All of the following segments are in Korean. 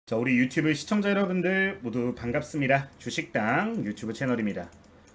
자, 우리 유튜브 시청자 여러분들 모두 반갑습니다. 주식당 유튜브 채널입니다.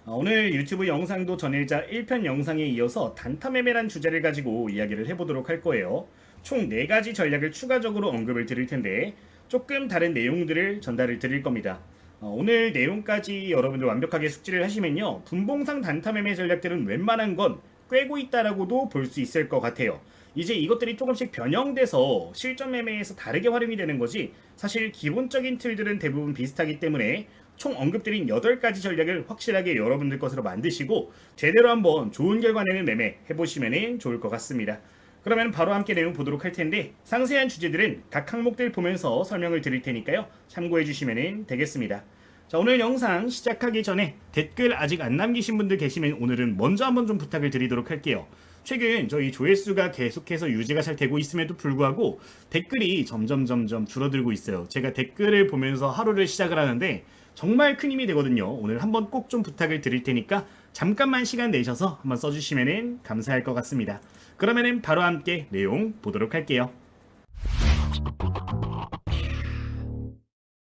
오늘 유튜브 영상도 전일자 1편 영상에 이어서 단타 매매란 주제를 가지고 이야기를 해보도록 할 거예요. 총 4가지 전략을 추가적으로 언급을 드릴 텐데 조금 다른 내용들을 전달을 드릴 겁니다. 오늘 내용까지 여러분들 완벽하게 숙지를 하시면요, 분봉상 단타 매매 전략들은 웬만한 건 꿰고 있다라고도 볼 수 있을 것 같아요. 이제 이것들이 조금씩 변형돼서 실전 매매에서 다르게 활용이 되는 거지, 사실 기본적인 틀들은 대부분 비슷하기 때문에 총 언급드린 8가지 전략을 확실하게 여러분들 것으로 만드시고 제대로 한번 좋은 결과 내는 매매 해보시면 좋을 것 같습니다. 그러면 바로 함께 내용 보도록 할 텐데, 상세한 주제들은 각 항목들 보면서 설명을 드릴 테니까요, 참고해 주시면 되겠습니다. 자, 오늘 영상 시작하기 전에 댓글 아직 안 남기신 분들 계시면 오늘은 먼저 한번 좀 부탁을 드리도록 할게요. 최근 저희 조회수가 계속해서 유지가 잘 되고 있음에도 불구하고 댓글이 점점 줄어들고 있어요. 제가 댓글을 보면서 하루를 시작을 하는데 정말 큰 힘이 되거든요. 오늘 한번 꼭 좀 부탁을 드릴 테니까 잠깐만 시간 내셔서 한번 써주시면 감사할 것 같습니다. 그러면 바로 함께 내용 보도록 할게요.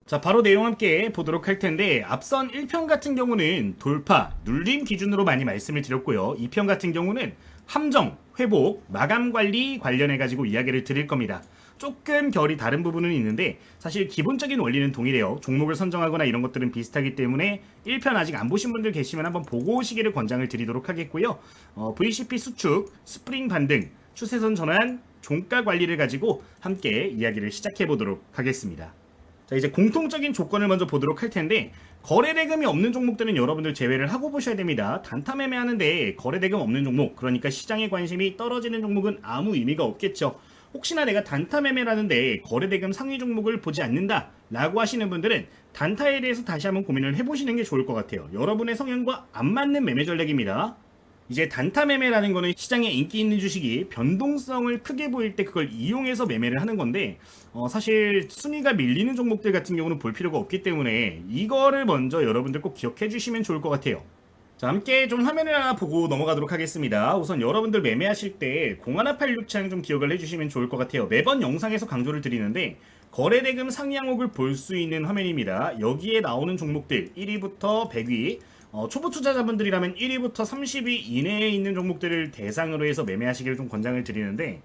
자, 바로 내용 함께 보도록 할 텐데, 앞선 1편 같은 경우는 돌파, 눌림 기준으로 많이 말씀을 드렸고요. 2편 같은 경우는 함정, 회복, 마감 관리 관련해가지고 이야기를 드릴 겁니다. 조금 결이 다른 부분은 있는데 사실 기본적인 원리는 동일해요. 종목을 선정하거나 이런 것들은 비슷하기 때문에 1편 아직 안 보신 분들 계시면 한번 보고 오시기를 권장을 드리도록 하겠고요. VCP 수축, 스프링 반등, 추세선 전환, 종가 관리를 가지고 함께 이야기를 시작해 보도록 하겠습니다. 자, 이제 공통적인 조건을 먼저 보도록 할 텐데, 거래대금이 없는 종목들은 여러분들 제외를 하고 보셔야 됩니다. 단타 매매하는데 거래대금 없는 종목, 그러니까 시장에 관심이 떨어지는 종목은 아무 의미가 없겠죠. 혹시나 내가 단타 매매를 하는데 거래대금 상위 종목을 보지 않는다 라고 하시는 분들은 단타에 대해서 다시 한번 고민을 해보시는 게 좋을 것 같아요. 여러분의 성향과 안 맞는 매매 전략입니다. 이제 단타 매매라는 거는 시장에 인기 있는 주식이 변동성을 크게 보일 때 그걸 이용해서 매매를 하는 건데, 사실 순위가 밀리는 종목들 같은 경우는 볼 필요가 없기 때문에 이거를 먼저 여러분들 꼭 기억해 주시면 좋을 것 같아요. 자, 함께 좀 화면을 하나 보고 넘어가도록 하겠습니다. 우선 여러분들 매매하실 때 0186창 좀 기억을 해주시면 좋을 것 같아요. 매번 영상에서 강조를 드리는데 거래대금 상위 항목을 볼 수 있는 화면입니다. 여기에 나오는 종목들 1위부터 100위, 초보 투자자분들이라면 1위부터 30위 이내에 있는 종목들을 대상으로 해서 매매하시기를 좀 권장을 드리는데,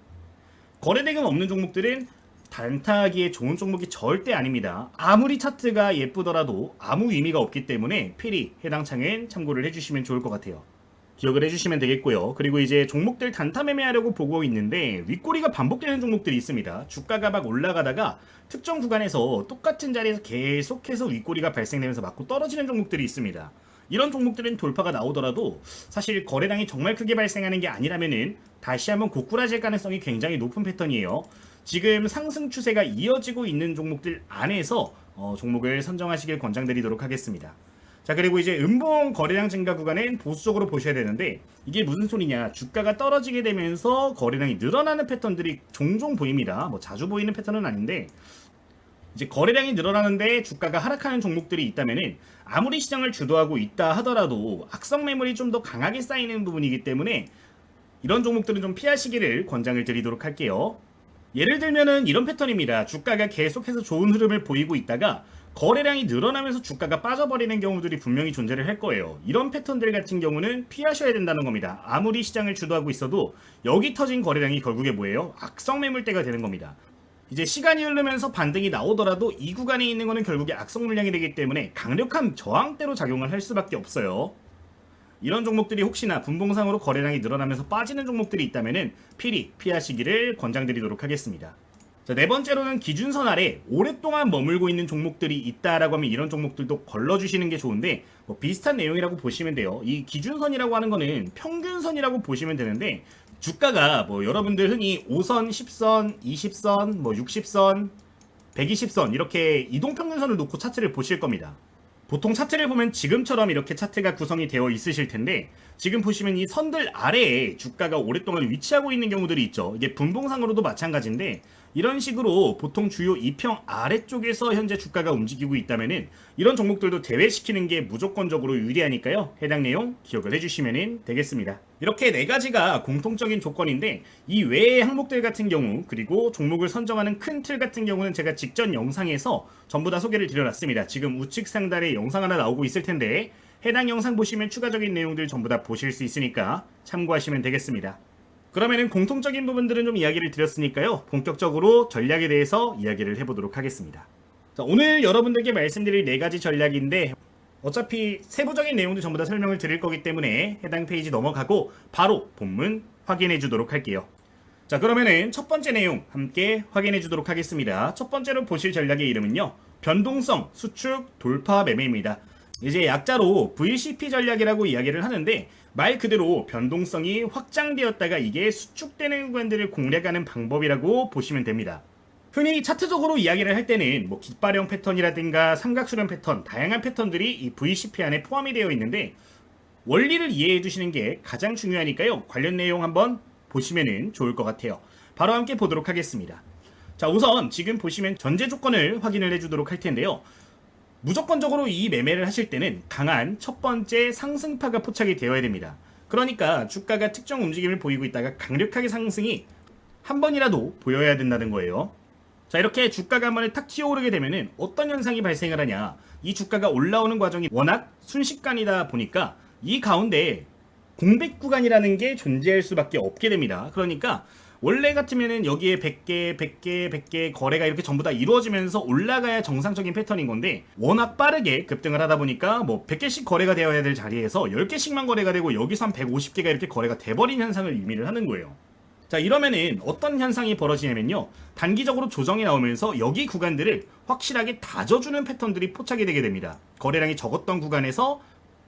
거래대금 없는 종목들은 단타하기에 좋은 종목이 절대 아닙니다. 아무리 차트가 예쁘더라도 아무 의미가 없기 때문에 필히 해당 창은 참고를 해주시면 좋을 것 같아요. 기억을 해주시면 되겠고요. 그리고 이제 종목들 단타 매매하려고 보고 있는데 윗꼬리가 반복되는 종목들이 있습니다. 주가가 막 올라가다가 특정 구간에서 똑같은 자리에서 계속해서 윗꼬리가 발생되면서 맞고 떨어지는 종목들이 있습니다. 이런 종목들은 돌파가 나오더라도 사실 거래량이 정말 크게 발생하는 게 아니라면은 다시 한번 고꾸라질 가능성이 굉장히 높은 패턴이에요. 지금 상승 추세가 이어지고 있는 종목들 안에서 종목을 선정하시길 권장드리도록 하겠습니다. 자, 그리고 이제 음봉 거래량 증가 구간은 보수적으로 보셔야 되는데, 이게 무슨 소리냐, 주가가 떨어지게 되면서 거래량이 늘어나는 패턴들이 종종 보입니다. 뭐 자주 보이는 패턴은 아닌데, 이제 거래량이 늘어나는데 주가가 하락하는 종목들이 있다면은 아무리 시장을 주도하고 있다 하더라도 악성 매물이 좀 더 강하게 쌓이는 부분이기 때문에 이런 종목들은 좀 피하시기를 권장을 드리도록 할게요. 예를 들면은 이런 패턴입니다. 주가가 계속해서 좋은 흐름을 보이고 있다가 거래량이 늘어나면서 주가가 빠져버리는 경우들이 분명히 존재를 할 거예요. 이런 패턴들 같은 경우는 피하셔야 된다는 겁니다. 아무리 시장을 주도하고 있어도 여기 터진 거래량이 결국에 뭐예요? 악성 매물대가 되는 겁니다. 이제 시간이 흐르면서 반등이 나오더라도 이 구간에 있는 거는 결국에 악성 물량이 되기 때문에 강력한 저항대로 작용을 할 수밖에 없어요. 이런 종목들이 혹시나 분봉상으로 거래량이 늘어나면서 빠지는 종목들이 있다면 필히 피하시기를 권장드리도록 하겠습니다. 자, 네 번째로는 기준선 아래 오랫동안 머물고 있는 종목들이 있다라고 하면 이런 종목들도 걸러주시는 게 좋은데, 뭐 비슷한 내용이라고 보시면 돼요. 이 기준선이라고 하는 거는 평균선이라고 보시면 되는데, 주가가 뭐 여러분들 흔히 5선, 10선, 20선, 뭐 60선, 120선 이렇게 이동평균선을 놓고 차트를 보실 겁니다. 보통 차트를 보면 지금처럼 이렇게 차트가 구성이 되어 있으실 텐데, 지금 보시면 이 선들 아래에 주가가 오랫동안 위치하고 있는 경우들이 있죠. 이게 분봉상으로도 마찬가지인데, 이런 식으로 보통 주요 2평 아래쪽에서 현재 주가가 움직이고 있다면은 이런 종목들도 대회시키는 게 무조건적으로 유리하니까요. 해당 내용 기억을 해주시면 되겠습니다. 이렇게 네 가지가 공통적인 조건인데 이 외의 항목들 같은 경우 그리고 종목을 선정하는 큰 틀 같은 경우는 제가 직전 영상에서 전부 다 소개를 드려놨습니다. 지금 우측 상단에 영상 하나 나오고 있을 텐데 해당 영상 보시면 추가적인 내용들 전부 다 보실 수 있으니까 참고하시면 되겠습니다. 그러면은 공통적인 부분들은 좀 이야기를 드렸으니까요. 본격적으로 전략에 대해서 이야기를 해보도록 하겠습니다. 자, 오늘 여러분들께 말씀드릴 네 가지 전략인데 어차피 세부적인 내용도 전부 다 설명을 드릴 거기 때문에 해당 페이지 넘어가고 바로 본문 확인해 주도록 할게요. 자, 그러면은 첫 번째 내용 함께 확인해 주도록 하겠습니다. 첫 번째로 보실 전략의 이름은요. 변동성 수축 돌파 매매입니다. 이제 약자로 VCP 전략이라고 이야기를 하는데 말 그대로 변동성이 확장되었다가 이게 수축되는 구간들을 공략하는 방법이라고 보시면 됩니다. 흔히 차트적으로 이야기를 할 때는 뭐 깃발형 패턴이라든가 삼각수렴 패턴, 다양한 패턴들이 이 VCP 안에 포함이 되어 있는데 원리를 이해해 주시는 게 가장 중요하니까요. 관련 내용 한번 보시면 좋을 것 같아요. 바로 함께 보도록 하겠습니다. 자, 우선 지금 보시면 전제 조건을 확인을 해 주도록 할 텐데요. 무조건적으로 이 매매를 하실 때는 강한 첫 번째 상승파가 포착이 되어야 됩니다. 그러니까 주가가 특정 움직임을 보이고 있다가 강력하게 상승이 한 번이라도 보여야 된다는 거예요. 자, 이렇게 주가가 한 번에 탁 튀어오르게 되면은 어떤 현상이 발생을 하냐. 이 주가가 올라오는 과정이 워낙 순식간이다 보니까 이 가운데 공백 구간이라는 게 존재할 수밖에 없게 됩니다. 그러니까 원래 같으면은 여기에 100개, 100개, 100개 거래가 이렇게 전부 다 이루어지면서 올라가야 정상적인 패턴인 건데 워낙 빠르게 급등을 하다 보니까 뭐 100개씩 거래가 되어야 될 자리에서 10개씩만 거래가 되고 여기서 한 150개가 이렇게 거래가 돼버린 현상을 의미를 하는 거예요. 자, 이러면은 어떤 현상이 벌어지냐면요. 단기적으로 조정이 나오면서 여기 구간들을 확실하게 다져주는 패턴들이 포착이 되게 됩니다. 거래량이 적었던 구간에서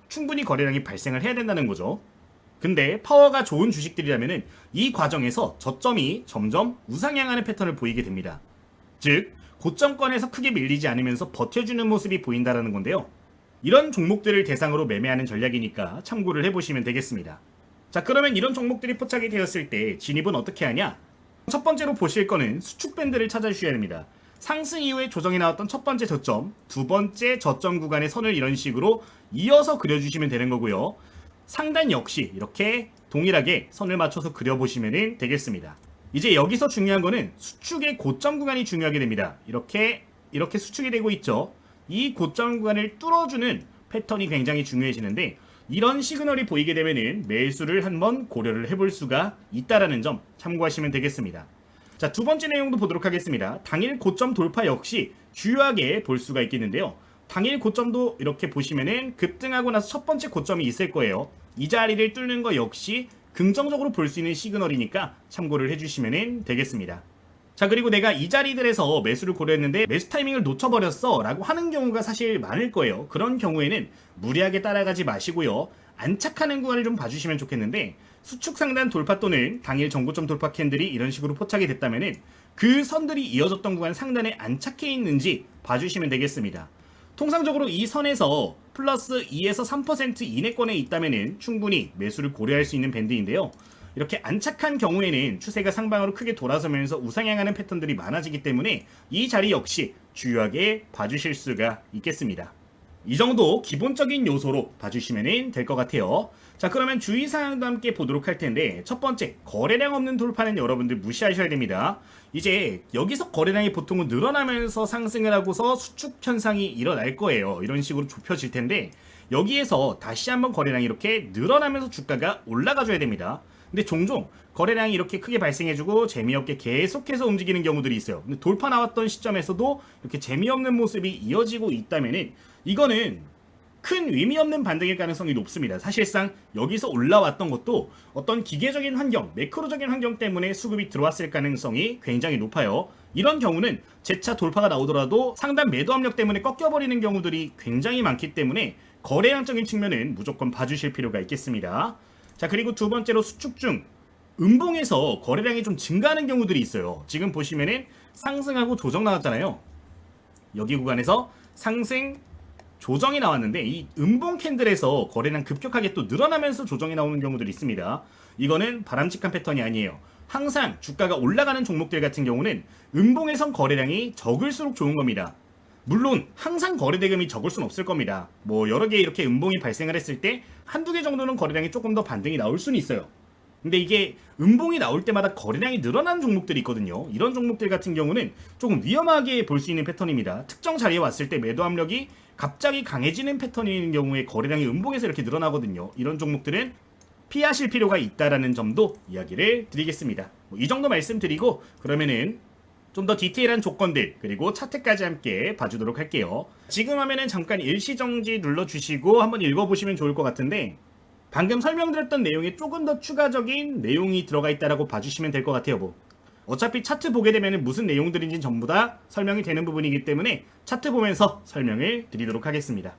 충분히 거래량이 발생을 해야 된다는 거죠. 근데 파워가 좋은 주식들이라면은 이 과정에서 저점이 점점 우상향하는 패턴을 보이게 됩니다. 즉, 고점권에서 크게 밀리지 않으면서 버텨주는 모습이 보인다라는 건데요. 이런 종목들을 대상으로 매매하는 전략이니까 참고를 해보시면 되겠습니다. 자, 그러면 이런 종목들이 포착이 되었을 때 진입은 어떻게 하냐? 첫 번째로 보실 거는 수축 밴드를 찾아주셔야 됩니다. 상승 이후에 조정이 나왔던 첫 번째 저점, 두 번째 저점 구간의 선을 이런 식으로 이어서 그려주시면 되는 거고요. 상단 역시 이렇게 동일하게 선을 맞춰서 그려보시면 되겠습니다. 이제 여기서 중요한 거는 수축의 고점 구간이 중요하게 됩니다. 이렇게 수축이 되고 있죠. 이 고점 구간을 뚫어주는 패턴이 굉장히 중요해지는데 이런 시그널이 보이게 되면은 매수를 한번 고려를 해볼 수가 있다라는 점 참고하시면 되겠습니다. 자, 두 번째 내용도 보도록 하겠습니다. 당일 고점 돌파 역시 주요하게 볼 수가 있겠는데요. 당일 고점도 이렇게 보시면은 급등하고 나서 첫 번째 고점이 있을 거예요. 이 자리를 뚫는 거 역시 긍정적으로 볼 수 있는 시그널이니까 참고를 해주시면 되겠습니다. 자, 그리고 내가 이 자리들에서 매수를 고려했는데 매수 타이밍을 놓쳐버렸어 라고 하는 경우가 사실 많을 거예요. 그런 경우에는 무리하게 따라가지 마시고요. 안착하는 구간을 좀 봐주시면 좋겠는데 수축 상단 돌파 또는 당일 정고점 돌파 캔들이 이런 식으로 포착이 됐다면은 그 선들이 이어졌던 구간 상단에 안착해 있는지 봐주시면 되겠습니다. 통상적으로 이 선에서 플러스 2에서 3% 이내권에 있다면 충분히 매수를 고려할 수 있는 밴드인데요. 이렇게 안착한 경우에는 추세가 상방으로 크게 돌아서면서 우상향하는 패턴들이 많아지기 때문에 이 자리 역시 주요하게 봐주실 수가 있겠습니다. 이 정도 기본적인 요소로 봐주시면 될 것 같아요. 자, 그러면 주의사항도 함께 보도록 할 텐데 첫 번째, 거래량 없는 돌파는 여러분들 무시하셔야 됩니다. 이제 여기서 거래량이 보통은 늘어나면서 상승을 하고서 수축 현상이 일어날 거예요. 이런 식으로 좁혀질 텐데 여기에서 다시 한번 거래량이 이렇게 늘어나면서 주가가 올라가줘야 됩니다. 근데 종종 거래량이 이렇게 크게 발생해주고 재미없게 계속해서 움직이는 경우들이 있어요. 근데 돌파 나왔던 시점에서도 이렇게 재미없는 모습이 이어지고 있다면은 이거는 큰 의미 없는 반등일 가능성이 높습니다. 사실상 여기서 올라왔던 것도 어떤 기계적인 환경, 매크로적인 환경 때문에 수급이 들어왔을 가능성이 굉장히 높아요. 이런 경우는 재차 돌파가 나오더라도 상단 매도 압력 때문에 꺾여버리는 경우들이 굉장히 많기 때문에 거래량적인 측면은 무조건 봐주실 필요가 있겠습니다. 자, 그리고 두 번째로 수축 중 음봉에서 거래량이 좀 증가하는 경우들이 있어요. 지금 보시면은 상승하고 조정 나왔잖아요. 여기 구간에서 상승, 조정이 나왔는데 이 음봉 캔들에서 거래량 급격하게 또 늘어나면서 조정이 나오는 경우들이 있습니다. 이거는 바람직한 패턴이 아니에요. 항상 주가가 올라가는 종목들 같은 경우는 음봉에선 거래량이 적을수록 좋은 겁니다. 물론 항상 거래 대금이 적을 순 없을 겁니다. 뭐 여러 개 이렇게 음봉이 발생을 했을 때 한두 개 정도는 거래량이 조금 더 반등이 나올 수는 있어요. 근데 이게 음봉이 나올 때마다 거래량이 늘어나는 종목들이 있거든요. 이런 종목들 같은 경우는 조금 위험하게 볼 수 있는 패턴입니다. 특정 자리에 왔을 때 매도 압력이 갑자기 강해지는 패턴인 경우에 거래량이 음봉에서 이렇게 늘어나거든요. 이런 종목들은 피하실 필요가 있다라는 점도 이야기를 드리겠습니다. 이 정도 말씀드리고 그러면은 좀 더 디테일한 조건들 그리고 차트까지 함께 봐주도록 할게요. 지금 화면은 잠깐 일시정지 눌러주시고 한번 읽어보시면 좋을 것 같은데 방금 설명드렸던 내용에 조금 더 추가적인 내용이 들어가 있다라고 봐주시면 될 것 같아요. 뭐 어차피 차트 보게 되면 무슨 내용들인지 전부 다 설명이 되는 부분이기 때문에 차트 보면서 설명을 드리도록 하겠습니다.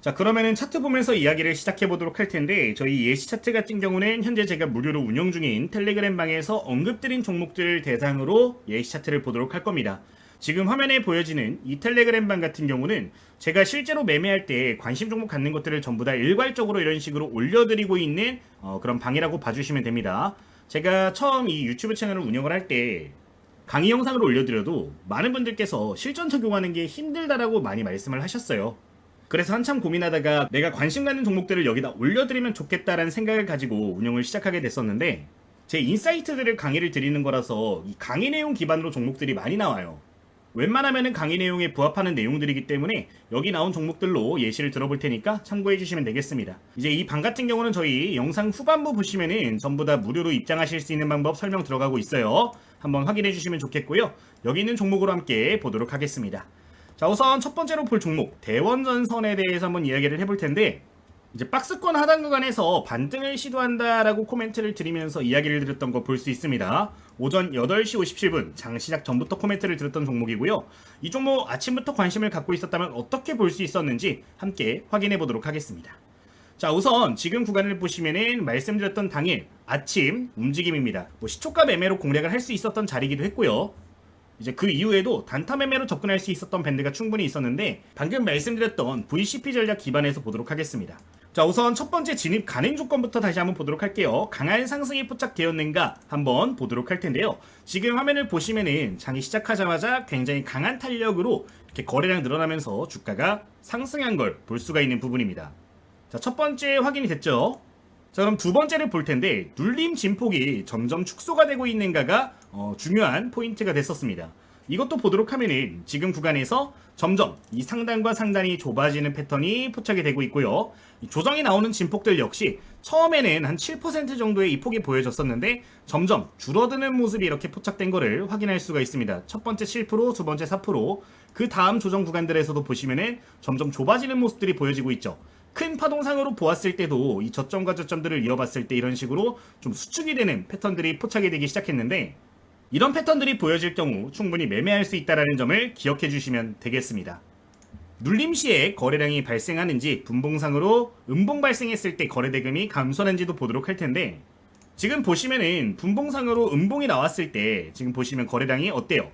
자, 그러면은 차트 보면서 이야기를 시작해 보도록 할 텐데 저희 예시 차트 같은 경우는 현재 제가 무료로 운영 중인 텔레그램 방에서 언급드린 종목들 대상으로 예시 차트를 보도록 할 겁니다. 지금 화면에 보여지는 이 텔레그램 방 같은 경우는 제가 실제로 매매할 때 관심 종목 갖는 것들을 전부 다 일괄적으로 이런 식으로 올려드리고 있는 그런 방이라고 봐주시면 됩니다. 제가 처음 이 유튜브 채널을 운영을 할 때 강의 영상을 올려드려도 많은 분들께서 실전 적용하는 게 힘들다라고 많이 말씀을 하셨어요. 그래서 한참 고민하다가 내가 관심 갖는 종목들을 여기다 올려드리면 좋겠다라는 생각을 가지고 운영을 시작하게 됐었는데 제 인사이트들을 강의를 드리는 거라서 이 강의 내용 기반으로 종목들이 많이 나와요. 웬만하면은 강의 내용에 부합하는 내용들이기 때문에 여기 나온 종목들로 예시를 들어볼 테니까 참고해 주시면 되겠습니다. 이제 이 방 같은 경우는 저희 영상 후반부 보시면은 전부 다 무료로 입장하실 수 있는 방법 설명 들어가고 있어요. 한번 확인해 주시면 좋겠고요. 여기 있는 종목으로 함께 보도록 하겠습니다. 자, 우선 첫 번째로 볼 종목 대원전선에 대해서 한번 이야기를 해볼 텐데 이제 박스권 하단 구간에서 반등을 시도한다라고 코멘트를 드리면서 이야기를 드렸던 거 볼 수 있습니다. 오전 8시 57분 장 시작 전부터 코멘트를 드렸던 종목이고요. 이 종목 아침부터 관심을 갖고 있었다면 어떻게 볼 수 있었는지 함께 확인해 보도록 하겠습니다. 자, 우선 지금 구간을 보시면은 말씀드렸던 당일 아침 움직임입니다. 뭐 시초가 매매로 공략을 할 수 있었던 자리이기도 했고요. 이제 그 이후에도 단타 매매로 접근할 수 있었던 밴드가 충분히 있었는데 방금 말씀드렸던 VCP 전략 기반에서 보도록 하겠습니다. 자, 우선 첫 번째 진입 가능 조건부터 다시 한번 보도록 할게요. 강한 상승이 포착되었는가 한번 보도록 할 텐데요. 지금 화면을 보시면은 장이 시작하자마자 굉장히 강한 탄력으로 이렇게 거래량 늘어나면서 주가가 상승한 걸 볼 수가 있는 부분입니다. 자, 첫 번째 확인이 됐죠. 자, 그럼 두 번째를 볼 텐데 눌림 진폭이 점점 축소가 되고 있는가가 중요한 포인트가 됐었습니다. 이것도 보도록 하면은 지금 구간에서 점점 이 상단과 상단이 좁아지는 패턴이 포착이 되고 있고요. 이 조정이 나오는 진폭들 역시 처음에는 한 7% 정도의 이 폭이 보여졌었는데 점점 줄어드는 모습이 이렇게 포착된 거를 확인할 수가 있습니다. 첫 번째 7%, 두 번째 4%, 그 다음 조정 구간들에서도 보시면은 점점 좁아지는 모습들이 보여지고 있죠. 큰 파동상으로 보았을 때도 이 저점과 저점들을 이어봤을 때 이런 식으로 좀 수축이 되는 패턴들이 포착이 되기 시작했는데 이런 패턴들이 보여질 경우 충분히 매매할 수 있다는 점을 기억해 주시면 되겠습니다. 눌림 시에 거래량이 발생하는지 분봉상으로 음봉 발생했을 때 거래 대금이 감소하는지도 보도록 할 텐데 지금 보시면은 분봉상으로 음봉이 나왔을 때 지금 보시면 거래량이 어때요?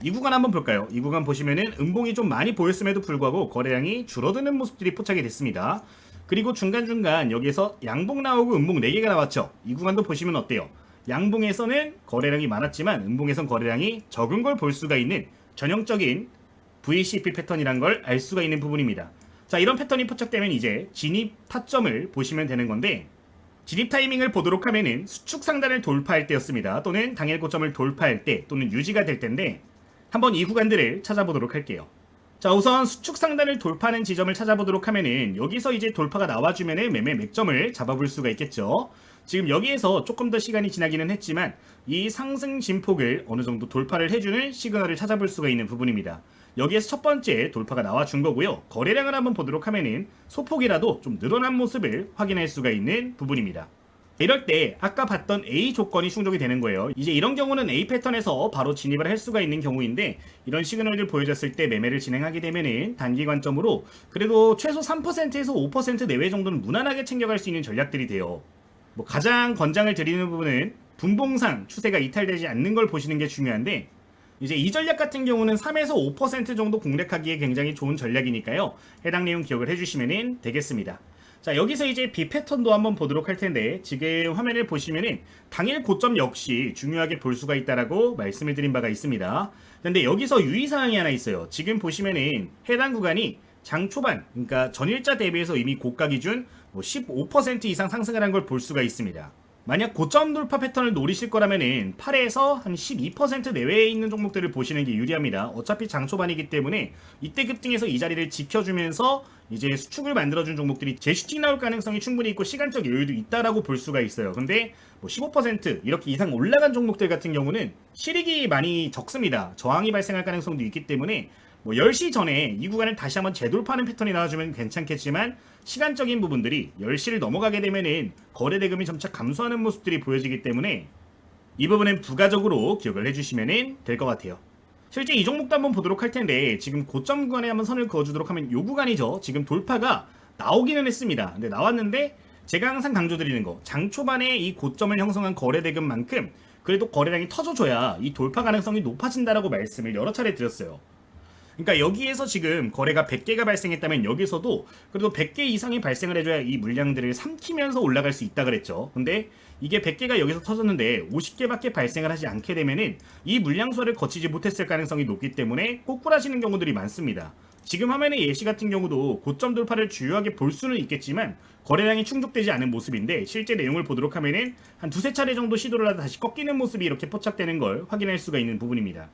이 구간 한번 볼까요? 이 구간 보시면은 음봉이 좀 많이 보였음에도 불구하고 거래량이 줄어드는 모습들이 포착이 됐습니다. 그리고 중간중간 여기에서 양봉 나오고 음봉 4개가 나왔죠. 이 구간도 보시면 어때요? 양봉에서는 거래량이 많았지만 음봉에선 거래량이 적은 걸 볼 수가 있는 전형적인 VCP 패턴이란 걸 알 수가 있는 부분입니다. 자, 이런 패턴이 포착되면 이제 진입 타점을 보시면 되는 건데 진입 타이밍을 보도록 하면은 수축 상단을 돌파할 때였습니다. 또는 당일 고점을 돌파할 때 또는 유지가 될 때인데 한번 이 구간들을 찾아보도록 할게요. 자, 우선 수축 상단을 돌파하는 지점을 찾아보도록 하면은 여기서 이제 돌파가 나와주면은 매매 맥점을 잡아볼 수가 있겠죠. 지금 여기에서 조금 더 시간이 지나기는 했지만 이 상승 진폭을 어느 정도 돌파를 해주는 시그널을 찾아볼 수가 있는 부분입니다. 여기에서 첫 번째 돌파가 나와준 거고요. 거래량을 한번 보도록 하면은 소폭이라도 좀 늘어난 모습을 확인할 수가 있는 부분입니다. 이럴 때 아까 봤던 A 조건이 충족이 되는 거예요. 이제 이런 경우는 A 패턴에서 바로 진입을 할 수가 있는 경우인데 이런 시그널들 보여졌을 때 매매를 진행하게 되면은 단기 관점으로 그래도 최소 3%에서 5% 내외 정도는 무난하게 챙겨갈 수 있는 전략들이 돼요. 뭐 가장 권장을 드리는 부분은 분봉상 추세가 이탈되지 않는 걸 보시는 게 중요한데 이제 이 전략 같은 경우는 3에서 5% 정도 공략하기에 굉장히 좋은 전략이니까요. 해당 내용 기억을 해주시면 되겠습니다. 자, 여기서 이제 B 패턴도 한번 보도록 할 텐데, 지금 화면을 보시면은 당일 고점 역시 중요하게 볼 수가 있다라고 말씀을 드린 바가 있습니다. 근데 여기서 유의사항이 하나 있어요. 지금 보시면은 해당 구간이 장 초반, 그러니까 전일자 대비해서 이미 고가 기준 15% 이상 상승을 한 걸 볼 수가 있습니다. 만약 고점 돌파 패턴을 노리실 거라면은 8에서 한 12% 내외에 있는 종목들을 보시는 게 유리합니다. 어차피 장 초반이기 때문에 이때 급등해서 이 자리를 지켜주면서 이제 수축을 만들어준 종목들이 재슈팅 나올 가능성이 충분히 있고 시간적 여유도 있다라고 볼 수가 있어요. 근데 뭐 15% 이렇게 이상 올라간 종목들 같은 경우는 실익이 많이 적습니다. 저항이 발생할 가능성도 있기 때문에 뭐 10시 전에 이 구간을 다시 한번 재돌파하는 패턴이 나와주면 괜찮겠지만 시간적인 부분들이 10시를 넘어가게 되면은 거래 대금이 점차 감소하는 모습들이 보여지기 때문에 이 부분은 부가적으로 기억을 해주시면 될 것 같아요. 실제 이 종목도 한번 보도록 할 텐데 지금 고점 구간에 한번 선을 그어주도록 하면 이 구간이죠. 지금 돌파가 나오기는 했습니다. 근데 나왔는데 제가 항상 강조드리는 거, 장 초반에 이 고점을 형성한 거래 대금만큼 그래도 거래량이 터져줘야 이 돌파 가능성이 높아진다라고 말씀을 여러 차례 드렸어요. 그러니까 여기에서 지금 거래가 100개가 발생했다면 여기서도 그래도 100개 이상이 발생을 해줘야 이 물량들을 삼키면서 올라갈 수 있다 그랬죠. 근데 이게 100개가 여기서 터졌는데 50개밖에 발생을 하지 않게 되면은 이 물량수를 거치지 못했을 가능성이 높기 때문에 꼬꾸라지는 경우들이 많습니다. 지금 화면의 예시 같은 경우도 고점 돌파를 주요하게 볼 수는 있겠지만 거래량이 충족되지 않은 모습인데 실제 내용을 보도록 하면은 한 두세 차례 정도 시도를 하다 다시 꺾이는 모습이 이렇게 포착되는 걸 확인할 수가 있는 부분입니다.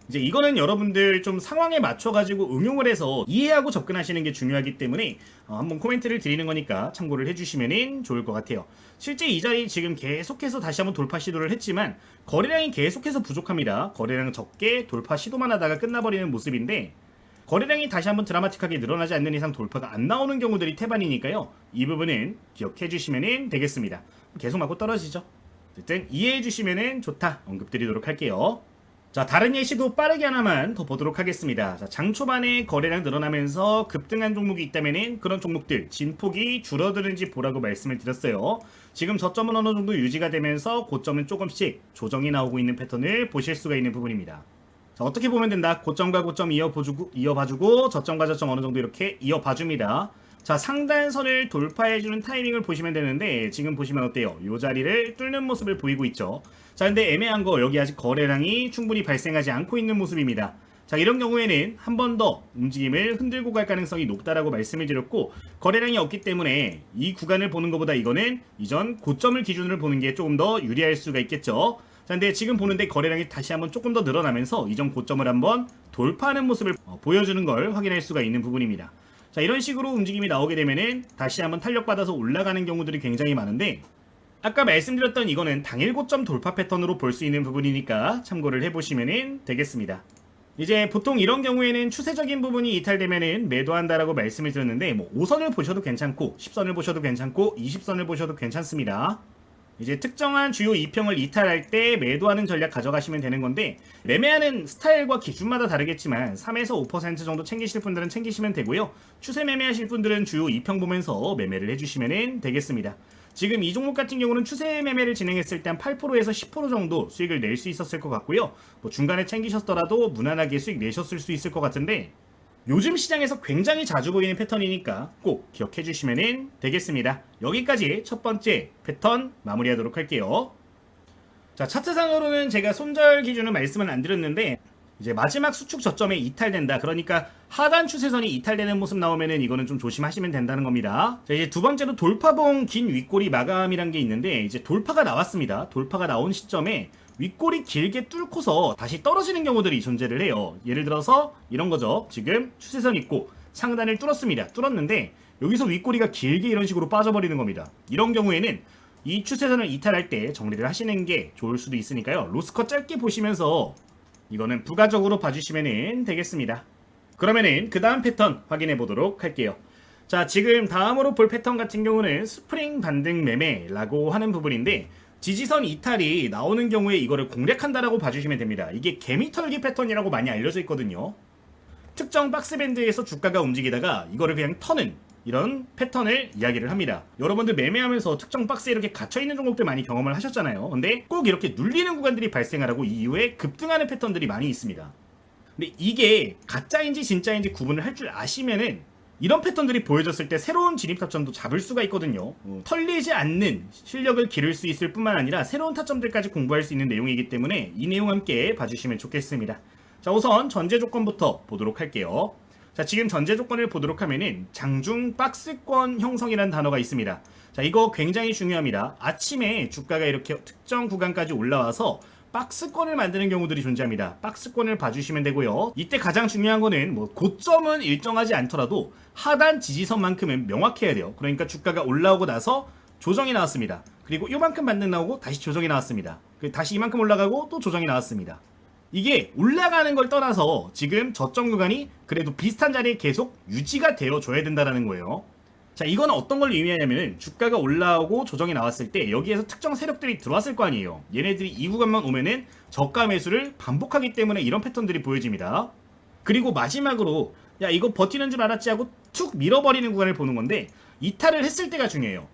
이제 이거는 여러분들 좀 상황에 맞춰가지고 응용을 해서 이해하고 접근하시는 게 중요하기 때문에 한번 코멘트를 드리는 거니까 참고를 해주시면 좋을 것 같아요. 실제 이 자리 지금 계속해서 다시 한번 돌파 시도를 했지만 거래량이 계속해서 부족합니다. 거래량 적게 돌파 시도만 하다가 끝나버리는 모습인데 거래량이 다시 한번 드라마틱하게 늘어나지 않는 이상 돌파가 안 나오는 경우들이 태반이니까요. 이 부분은 기억해 주시면 되겠습니다. 계속 맞고 떨어지죠. 어쨌든 이해해 주시면 좋다 언급드리도록 할게요. 자, 다른 예시도 빠르게 하나만 더 보도록 하겠습니다. 자, 장 초반에 거래량 늘어나면서 급등한 종목이 있다면은 그런 종목들 진폭이 줄어드는지 보라고 말씀을 드렸어요. 지금 저점은 어느 정도 유지가 되면서 고점은 조금씩 조정이 나오고 있는 패턴을 보실 수가 있는 부분입니다. 자, 어떻게 보면 된다. 고점과 고점 이어봐주고 저점과 저점 어느 정도 이렇게 이어봐줍니다. 자, 상단선을 돌파해주는 타이밍을 보시면 되는데 지금 보시면 어때요? 이 자리를 뚫는 모습을 보이고 있죠. 자, 근데 애매한 거 여기 아직 거래량이 충분히 발생하지 않고 있는 모습입니다. 자, 이런 경우에는 한 번 더 움직임을 흔들고 갈 가능성이 높다라고 말씀을 드렸고 거래량이 없기 때문에 이 구간을 보는 것보다 이거는 이전 고점을 기준으로 보는 게 조금 더 유리할 수가 있겠죠. 자, 근데 지금 보는데 거래량이 다시 한번 조금 더 늘어나면서 이전 고점을 한번 돌파하는 모습을 보여주는 걸 확인할 수가 있는 부분입니다. 자, 이런 식으로 움직임이 나오게 되면은 다시 한번 탄력받아서 올라가는 경우들이 굉장히 많은데 아까 말씀드렸던 이거는 당일 고점 돌파 패턴으로 볼 수 있는 부분이니까 참고를 해보시면 되겠습니다. 이제 보통 이런 경우에는 추세적인 부분이 이탈되면은 매도한다라고 말씀을 드렸는데 뭐 5선을 보셔도 괜찮고 10선을 보셔도 괜찮고 20선을 보셔도 괜찮습니다. 이제 특정한 주요 2평을 이탈할 때 매도하는 전략 가져가시면 되는 건데 매매하는 스타일과 기준마다 다르겠지만 3에서 5% 정도 챙기실 분들은 챙기시면 되고요. 추세 매매하실 분들은 주요 2평 보면서 매매를 해주시면 되겠습니다. 지금 이 종목 같은 경우는 추세 매매를 진행했을 때 한 8%에서 10% 정도 수익을 낼 수 있었을 것 같고요. 뭐 중간에 챙기셨더라도 무난하게 수익 내셨을 수 있을 것 같은데 요즘 시장에서 굉장히 자주 보이는 패턴이니까 꼭 기억해 주시면 되겠습니다. 여기까지 첫 번째 패턴 마무리하도록 할게요. 자, 차트상으로는 제가 손절 기준을 말씀은 안 드렸는데 이제 마지막 수축 저점에 이탈된다. 그러니까 하단 추세선이 이탈되는 모습 나오면은 이거는 좀 조심하시면 된다는 겁니다. 자, 이제 두 번째로 돌파봉 긴 윗꼬리 마감이란 게 있는데 이제 돌파가 나왔습니다. 돌파가 나온 시점에 윗꼬리 길게 뚫고서 다시 떨어지는 경우들이 존재를 해요. 예를 들어서 이런 거죠. 지금 추세선 있고 상단을 뚫었습니다. 뚫었는데 여기서 윗꼬리가 길게 이런 식으로 빠져버리는 겁니다. 이런 경우에는 이 추세선을 이탈할 때 정리를 하시는 게 좋을 수도 있으니까요. 로스컷 짧게 보시면서 이거는 부가적으로 봐주시면 되겠습니다. 그러면은 그 다음 패턴 확인해 보도록 할게요. 자, 지금 다음으로 볼 패턴 같은 경우는 스프링 반등 매매라고 하는 부분인데 지지선 이탈이 나오는 경우에 이거를 공략한다라고 봐주시면 됩니다. 이게 개미털기 패턴이라고 많이 알려져 있거든요. 특정 박스밴드에서 주가가 움직이다가 이거를 그냥 터는 이런 패턴을 이야기를 합니다. 여러분들 매매하면서 특정 박스에 이렇게 갇혀있는 종목들 많이 경험을 하셨잖아요. 근데 꼭 이렇게 눌리는 구간들이 발생하라고 이후에 급등하는 패턴들이 많이 있습니다. 근데 이게 가짜인지 진짜인지 구분을 할 줄 아시면은 이런 패턴들이 보여졌을 때 새로운 진입 타점도 잡을 수가 있거든요. 털리지 않는 실력을 기를 수 있을 뿐만 아니라 새로운 타점들까지 공부할 수 있는 내용이기 때문에 이 내용 함께 봐주시면 좋겠습니다. 자, 우선 전제 조건부터 보도록 할게요. 자, 지금 전제 조건을 보도록 하면은 장중 박스권 형성이라는 단어가 있습니다. 자, 이거 굉장히 중요합니다. 아침에 주가가 이렇게 특정 구간까지 올라와서 박스권을 만드는 경우들이 존재합니다. 박스권을 봐주시면 되고요. 이때 가장 중요한 거는 고점은 일정하지 않더라도 하단 지지선만큼은 명확해야 돼요. 그러니까 주가가 올라오고 나서 조정이 나왔습니다. 그리고 이만큼 반등 나오고 다시 조정이 나왔습니다. 다시 이만큼 올라가고 또 조정이 나왔습니다. 이게 올라가는 걸 떠나서 지금 저점 구간이 그래도 비슷한 자리에 계속 유지가 되어 줘야 된다는 거예요. 자, 이건 어떤 걸 의미하냐면은 주가가 올라오고 조정이 나왔을 때 여기에서 특정 세력들이 들어왔을 거 아니에요. 얘네들이 이 구간만 오면은 저가 매수를 반복하기 때문에 이런 패턴들이 보여집니다. 그리고 마지막으로 야, 이거 버티는 줄 알았지 하고 툭 밀어버리는 구간을 보는 건데 이탈을 했을 때가 중요해요.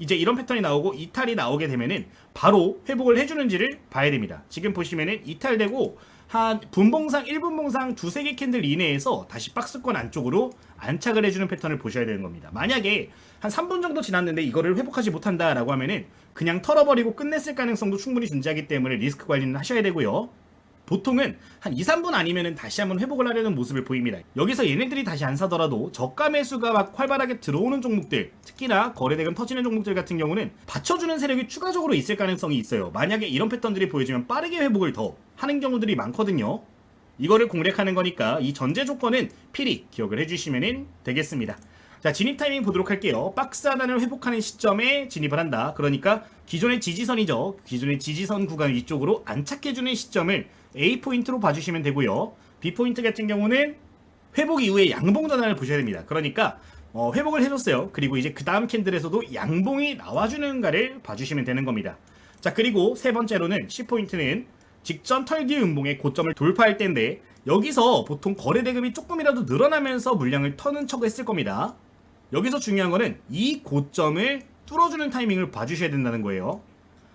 이제 이런 패턴이 나오고 이탈이 나오게 되면은 바로 회복을 해주는지를 봐야 됩니다. 지금 보시면은 이탈되고 한 분봉상 1분봉상 두세 개 캔들 이내에서 다시 박스권 안쪽으로 안착을 해주는 패턴을 보셔야 되는 겁니다. 만약에 한 3분 정도 지났는데 이거를 회복하지 못한다 라고 하면은 그냥 털어버리고 끝냈을 가능성도 충분히 존재하기 때문에 리스크 관리는 하셔야 되고요. 보통은 한 2, 3분 아니면은 다시 한번 회복을 하려는 모습을 보입니다. 여기서 얘네들이 다시 안 사더라도 저가 매수가 막 활발하게 들어오는 종목들, 특히나 거래대금 터지는 종목들 같은 경우는 받쳐주는 세력이 추가적으로 있을 가능성이 있어요. 만약에 이런 패턴들이 보여지면 빠르게 회복을 더 하는 경우들이 많거든요. 이거를 공략하는 거니까 이 전제 조건은 필히 기억을 해주시면 되겠습니다. 자, 진입 타이밍 보도록 할게요. 박스 하단을 회복하는 시점에 진입을 한다. 그러니까 기존의 지지선이죠. 기존의 지지선 구간 위쪽으로 안착해주는 시점을 A포인트로 봐주시면 되고요. B포인트 같은 경우는 회복 이후에 양봉 전환을 보셔야 됩니다. 그러니까 회복을 해줬어요. 그리고 이제 그 다음 캔들에서도 양봉이 나와주는가를 봐주시면 되는 겁니다. 자, 그리고 세 번째로는 C포인트는 직전 털기 음봉의 고점을 돌파할 때인데 여기서 보통 거래대금이 조금이라도 늘어나면서 물량을 터는 척을 했을 겁니다. 여기서 중요한 거는 이 고점을 뚫어주는 타이밍을 봐주셔야 된다는 거예요.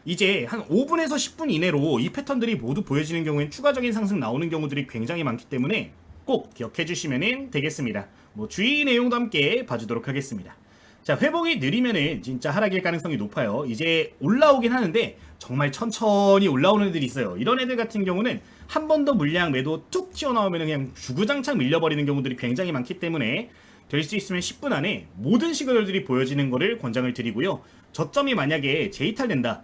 이제 한 5분에서 10분 이내로 이 패턴들이 모두 보여지는 경우엔 추가적인 상승 나오는 경우들이 굉장히 많기 때문에 꼭 기억해 주시면 되겠습니다. 주의 내용도 함께 봐주도록 하겠습니다. 자, 회복이 느리면은 진짜 하락일 가능성이 높아요. 이제 올라오긴 하는데 정말 천천히 올라오는 애들이 있어요. 이런 애들 같은 경우는 한 번 더 물량 매도 툭 튀어나오면 그냥 주구장창 밀려버리는 경우들이 굉장히 많기 때문에 될 수 있으면 10분 안에 모든 시그널들이 보여지는 거를 권장을 드리고요. 저점이 만약에 재이탈된다.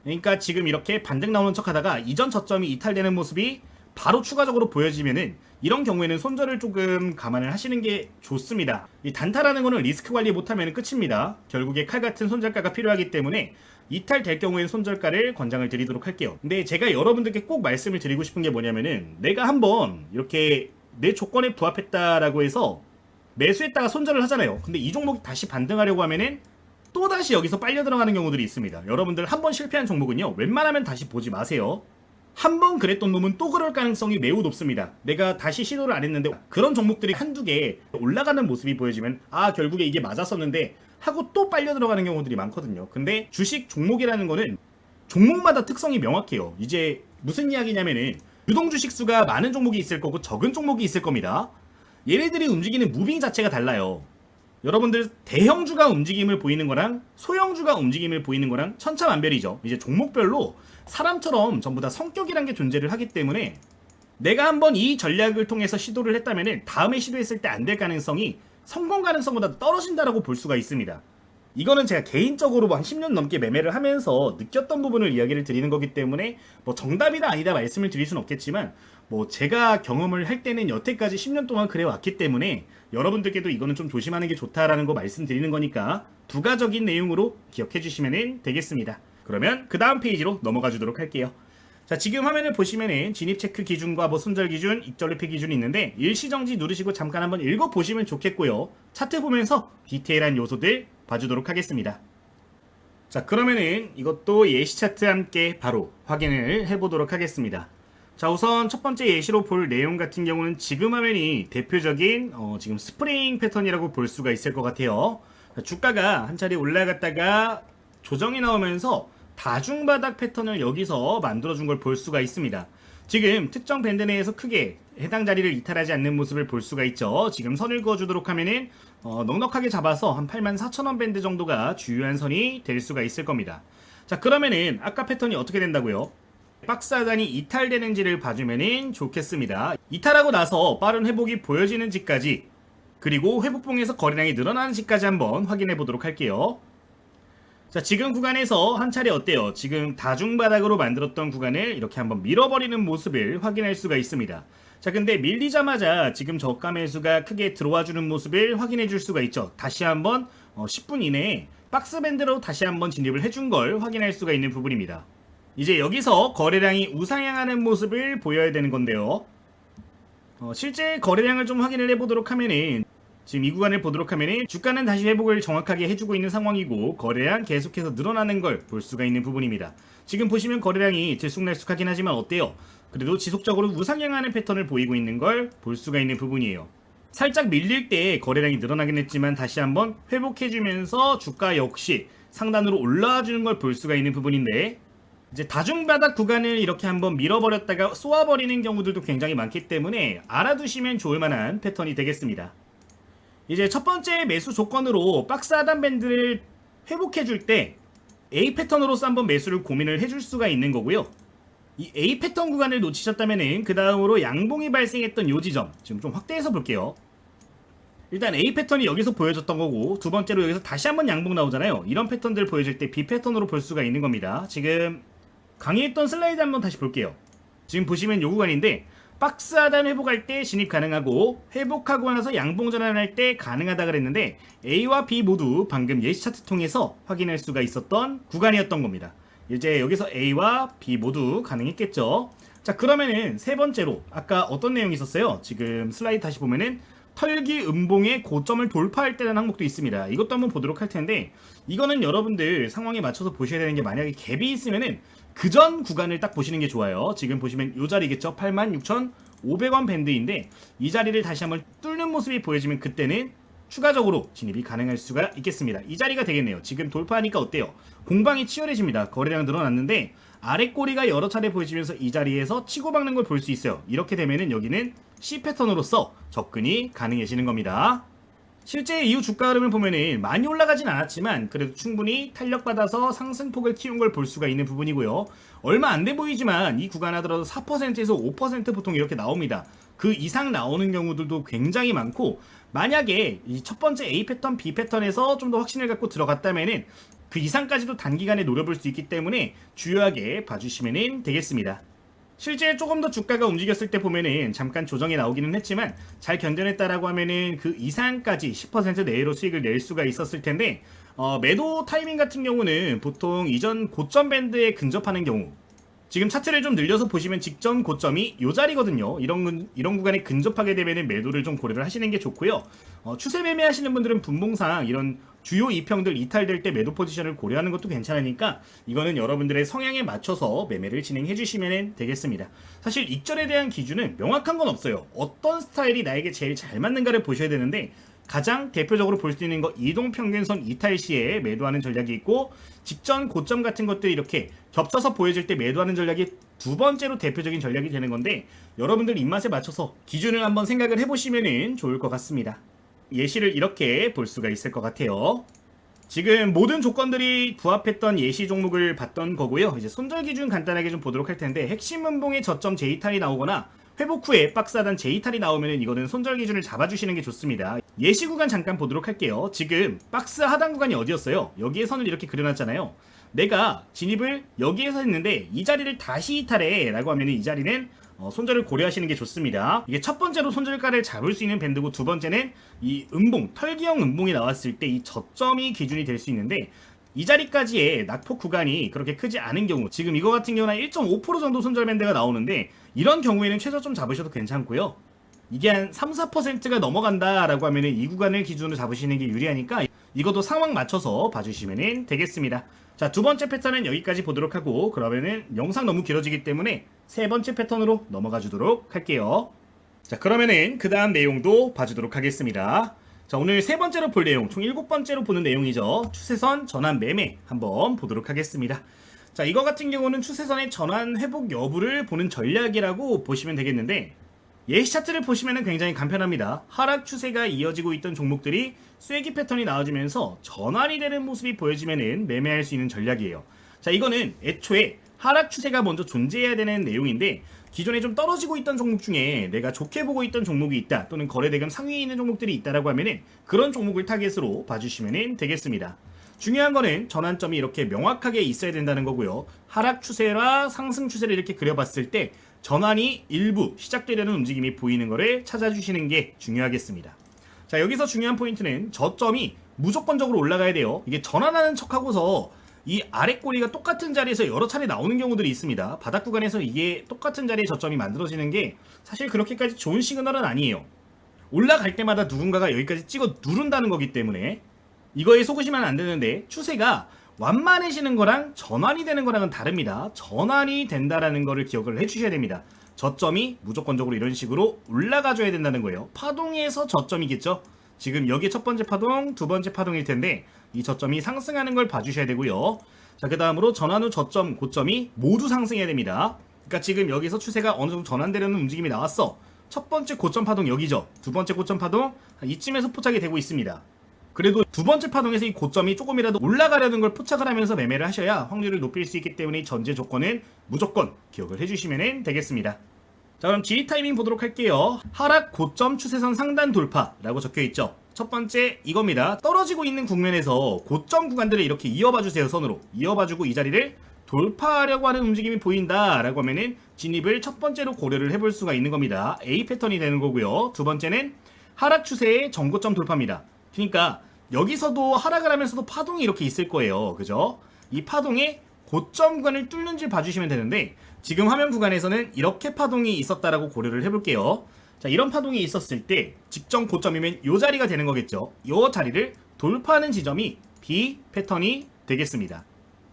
그러니까 지금 이렇게 반등 나오는 척 하다가 이전 저점이 이탈되는 모습이 바로 추가적으로 보여지면은 이런 경우에는 손절을 조금 감안을 하시는 게 좋습니다. 이 단타라는 거는 리스크 관리 못하면 끝입니다. 결국에 칼 같은 손절가가 필요하기 때문에 이탈될 경우에는 손절가를 권장을 드리도록 할게요. 근데 제가 여러분들께 꼭 말씀을 드리고 싶은 게 뭐냐면은 내가 한번 이렇게 내 조건에 부합했다라고 해서 매수했다가 손절을 하잖아요. 근데 이 종목이 다시 반등하려고 하면은 또다시 여기서 빨려 들어가는 경우들이 있습니다. 여러분들 한 번 실패한 종목은요, 웬만하면 다시 보지 마세요. 한 번 그랬던 놈은 또 그럴 가능성이 매우 높습니다. 내가 다시 시도를 안 했는데 그런 종목들이 한두 개 올라가는 모습이 보여지면 아, 결국에 이게 맞았었는데 하고 또 빨려 들어가는 경우들이 많거든요. 근데 주식 종목이라는 거는 종목마다 특성이 명확해요. 이제 무슨 이야기냐면은 유동 주식 수가 많은 종목이 있을 거고 적은 종목이 있을 겁니다. 얘네들이 움직이는 무빙 자체가 달라요. 여러분들 대형주가 움직임을 보이는 거랑 소형주가 움직임을 보이는 거랑 천차만별이죠. 이제 종목별로 사람처럼 전부 다 성격이란 게 존재를 하기 때문에 내가 한번 이 전략을 통해서 시도를 했다면 다음에 시도했을 때 안 될 가능성이 성공 가능성보다 떨어진다라고 볼 수가 있습니다. 이거는 제가 개인적으로 한 10년 넘게 매매를 하면서 느꼈던 부분을 이야기를 드리는 거기 때문에 정답이다 아니다 말씀을 드릴 수는 없겠지만 제가 경험을 할 때는 여태까지 10년 동안 그래 왔기 때문에 여러분들께도 이거는 좀 조심하는 게 좋다라는 거 말씀드리는 거니까 부가적인 내용으로 기억해 주시면 되겠습니다. 그러면 그 다음 페이지로 넘어가 주도록 할게요. 자, 지금 화면을 보시면은 진입 체크 기준과 손절 기준, 익절 회피 기준이 있는데 일시정지 누르시고 잠깐 한번 읽어보시면 좋겠고요. 차트 보면서 디테일한 요소들 봐주도록 하겠습니다. 자, 그러면은 이것도 예시 차트 함께 바로 확인을 해보도록 하겠습니다. 자, 우선 첫 번째 예시로 볼 내용 같은 경우는 지금 화면이 대표적인 지금 스프링 패턴이라고 볼 수가 있을 것 같아요. 자, 주가가 한 차례 올라갔다가 조정이 나오면서 다중바닥 패턴을 여기서 만들어준 걸 볼 수가 있습니다. 지금 특정 밴드 내에서 크게 해당 자리를 이탈하지 않는 모습을 볼 수가 있죠. 지금 선을 그어주도록 하면은 넉넉하게 잡아서 한 84,000원 밴드 정도가 주요한 선이 될 수가 있을 겁니다. 자, 그러면은 아까 패턴이 어떻게 된다고요? 박스 하단이 이탈되는지를 봐주면은 좋겠습니다. 이탈하고 나서 빠른 회복이 보여지는지까지, 그리고 회복봉에서 거래량이 늘어나는지까지 한번 확인해 보도록 할게요. 자, 지금 구간에서 한 차례 어때요? 지금 다중바닥으로 만들었던 구간을 이렇게 한번 밀어버리는 모습을 확인할 수가 있습니다. 자, 근데 밀리자마자 지금 저가 매수가 크게 들어와주는 모습을 확인해 줄 수가 있죠. 다시 한번 10분 이내에 박스밴드로 다시 한번 진입을 해준 걸 확인할 수가 있는 부분입니다. 이제 여기서 거래량이 우상향하는 모습을 보여야 되는 건데요. 실제 거래량을 좀 확인을 해보도록 하면은, 지금 이 구간을 보도록 하면은 주가는 다시 회복을 정확하게 해주고 있는 상황이고, 거래량 계속해서 늘어나는 걸 볼 수가 있는 부분입니다. 지금 보시면 거래량이 들쑥날쑥하긴 하지만 어때요? 그래도 지속적으로 우상향하는 패턴을 보이고 있는 걸 볼 수가 있는 부분이에요. 살짝 밀릴 때 거래량이 늘어나긴 했지만 다시 한번 회복해주면서 주가 역시 상단으로 올라와주는 걸 볼 수가 있는 부분인데, 이제 다중바닥 구간을 이렇게 한번 밀어버렸다가 쏘아버리는 경우들도 굉장히 많기 때문에 알아두시면 좋을 만한 패턴이 되겠습니다. 이제 첫 번째 매수 조건으로 박스 하단 밴드를 회복해줄 때 A 패턴으로서 한번 매수를 고민을 해줄 수가 있는 거고요. 이 A 패턴 구간을 놓치셨다면은 그 다음으로 양봉이 발생했던 요 지점, 지금 좀 확대해서 볼게요. 일단 A 패턴이 여기서 보여줬던 거고, 두 번째로 여기서 다시 한번 양봉 나오잖아요. 이런 패턴들 보여줄 때 B 패턴으로 볼 수가 있는 겁니다. 지금 강의했던 슬라이드 한번 다시 볼게요. 지금 보시면 요 구간인데, 박스 하단 회복할 때 진입 가능하고, 회복하고 나서 양봉 전환할 때 가능하다 그랬는데, A와 B 모두 방금 예시 차트 통해서 확인할 수가 있었던 구간이었던 겁니다. 이제 여기서 A와 B 모두 가능했겠죠. 자, 그러면은 세 번째로 아까 어떤 내용이 있었어요? 지금 슬라이드 다시 보면은 털기 음봉의 고점을 돌파할 때라는 항목도 있습니다. 이것도 한번 보도록 할 텐데, 이거는 여러분들 상황에 맞춰서 보셔야 되는 게, 만약에 갭이 있으면은 그 전 구간을 딱 보시는 게 좋아요. 지금 보시면 이 자리겠죠. 86,500원 밴드인데 이 자리를 다시 한번 뚫는 모습이 보여지면 그때는 추가적으로 진입이 가능할 수가 있겠습니다. 이 자리가 되겠네요. 지금 돌파하니까 어때요? 공방이 치열해집니다. 거래량 늘어났는데 아래 꼬리가 여러 차례 보여지면서 이 자리에서 치고 박는 걸 볼 수 있어요. 이렇게 되면은 여기는 C 패턴으로서 접근이 가능해지는 겁니다. 실제 이후 주가 흐름을 보면은 많이 올라가진 않았지만 그래도 충분히 탄력받아서 상승폭을 키운 걸 볼 수가 있는 부분이고요. 얼마 안 돼 보이지만 이 구간 하더라도 4%에서 5% 보통 이렇게 나옵니다. 그 이상 나오는 경우들도 굉장히 많고, 만약에 이 첫 번째 A 패턴, B 패턴에서 좀 더 확신을 갖고 들어갔다면은 그 이상까지도 단기간에 노려볼 수 있기 때문에 주요하게 봐주시면 되겠습니다. 실제 조금 더 주가가 움직였을 때 보면은 잠깐 조정이 나오기는 했지만 잘 견뎌냈다라고 하면은 그 이상까지 10% 내외로 수익을 낼 수가 있었을 텐데, 매도 타이밍 같은 경우는 보통 이전 고점 밴드에 근접하는 경우, 지금 차트를 좀 늘려서 보시면 직전 고점이 이 자리거든요. 이런 구간에 근접하게 되면 매도를 좀 고려를 하시는 게 좋고요. 추세 매매 하시는 분들은 분봉상 이런 주요 이평들 이탈될 때 매도 포지션을 고려하는 것도 괜찮으니까 이거는 여러분들의 성향에 맞춰서 매매를 진행해 주시면 되겠습니다. 사실 익절에 대한 기준은 명확한 건 없어요. 어떤 스타일이 나에게 제일 잘 맞는가를 보셔야 되는데, 가장 대표적으로 볼 수 있는 거 이동평균선 이탈 시에 매도하는 전략이 있고, 직전 고점 같은 것들이 이렇게 겹쳐서 보여질 때 매도하는 전략이 두 번째로 대표적인 전략이 되는 건데, 여러분들 입맛에 맞춰서 기준을 한번 생각을 해보시면 좋을 것 같습니다. 예시를 이렇게 볼 수가 있을 것 같아요. 지금 모든 조건들이 부합했던 예시 종목을 봤던 거고요. 이제 손절 기준 간단하게 좀 보도록 할 텐데, 핵심 음봉의 저점 J탈이 나오거나 회복 후에 박스 하단 J탈이 나오면 이거는 손절 기준을 잡아주시는 게 좋습니다. 예시 구간 잠깐 보도록 할게요. 지금 박스 하단 구간이 어디였어요? 여기에 선을 이렇게 그려놨잖아요. 내가 진입을 여기에서 했는데 이 자리를 다시 이탈해 라고 하면 이 자리는 손절을 고려하시는 게 좋습니다. 이게 첫 번째로 손절가를 잡을 수 있는 밴드고, 두 번째는 이 음봉, 털기형 음봉이 나왔을 때 이 저점이 기준이 될 수 있는데, 이 자리까지의 낙폭 구간이 그렇게 크지 않은 경우, 지금 이거 같은 경우는 1.5% 정도 손절 밴드가 나오는데, 이런 경우에는 최저점 잡으셔도 괜찮고요. 이게 한 3, 4%가 넘어간다 라고 하면 이 구간을 기준으로 잡으시는 게 유리하니까 이것도 상황 맞춰서 봐주시면 되겠습니다. 자, 두 번째 패턴은 여기까지 보도록 하고, 그러면은 영상 너무 길어지기 때문에 세 번째 패턴으로 넘어가 주도록 할게요. 자, 그러면은 그 다음 내용도 봐주도록 하겠습니다. 자, 오늘 세 번째로 볼 내용, 총 7번째로 보는 내용이죠. 추세선 전환 매매 한번 보도록 하겠습니다. 자, 이거 같은 경우는 추세선의 전환 회복 여부를 보는 전략이라고 보시면 되겠는데, 예시 차트를 보시면 굉장히 간편합니다. 하락 추세가 이어지고 있던 종목들이 쐐기 패턴이 나와주면서 전환이 되는 모습이 보여지면 매매할 수 있는 전략이에요. 자, 이거는 애초에 하락 추세가 먼저 존재해야 되는 내용인데 기존에 좀 떨어지고 있던 종목 중에 내가 좋게 보고 있던 종목이 있다, 또는 거래대금 상위에 있는 종목들이 있다라고 하면은 그런 종목을 타겟으로 봐주시면 되겠습니다. 중요한 거는 전환점이 이렇게 명확하게 있어야 된다는 거고요. 하락 추세와 상승 추세를 이렇게 그려봤을 때 전환이 일부 시작되려는 움직임이 보이는 거를 찾아주시는 게 중요하겠습니다. 자, 여기서 중요한 포인트는 저점이 무조건적으로 올라가야 돼요. 이게 전환하는 척하고서 이 아래 꼬리가 똑같은 자리에서 여러 차례 나오는 경우들이 있습니다. 바닥 구간에서 이게 똑같은 자리에 저점이 만들어지는 게 사실 그렇게까지 좋은 시그널은 아니에요. 올라갈 때마다 누군가가 여기까지 찍어 누른다는 거기 때문에 이거에 속으시면 안 되는데, 추세가 완만해지는 거랑 전환이 되는 거랑은 다릅니다. 전환이 된다라는 거를 기억을 해주셔야 됩니다. 저점이 무조건적으로 이런 식으로 올라가줘야 된다는 거예요. 파동에서 저점이겠죠. 지금 여기 첫 번째 파동, 두 번째 파동일 텐데 이 저점이 상승하는 걸 봐주셔야 되고요. 자, 그 다음으로 전환 후 저점, 고점이 모두 상승해야 됩니다. 그러니까 지금 여기서 추세가 어느 정도 전환되려는 움직임이 나왔어. 첫 번째 고점 파동 여기죠. 두 번째 고점 파동 이쯤에서 포착이 되고 있습니다. 그래도 두 번째 파동에서 이 고점이 조금이라도 올라가려는 걸 포착을 하면서 매매를 하셔야 확률을 높일 수 있기 때문에 전제 조건은 무조건 기억을 해주시면 되겠습니다. 자, 그럼 지리 타이밍 보도록 할게요. 하락 고점 추세선 상단 돌파라고 적혀있죠. 첫 번째 이겁니다. 떨어지고 있는 국면에서 고점 구간들을 이렇게 이어봐주세요. 선으로 이어봐주고 이 자리를 돌파하려고 하는 움직임이 보인다라고 하면은 진입을 첫 번째로 고려를 해볼 수가 있는 겁니다. A 패턴이 되는 거고요. 두 번째는 하락 추세의 전고점 돌파입니다. 그러니까 여기서도 하락을 하면서도 파동이 이렇게 있을 거예요. 그죠? 이 파동의 고점 구간을 뚫는지 봐주시면 되는데 지금 화면 구간에서는 이렇게 파동이 있었다라고 고려를 해볼게요. 자, 이런 파동이 있었을 때 직전 고점이면 이 자리가 되는 거겠죠. 이 자리를 돌파하는 지점이 B 패턴이 되겠습니다.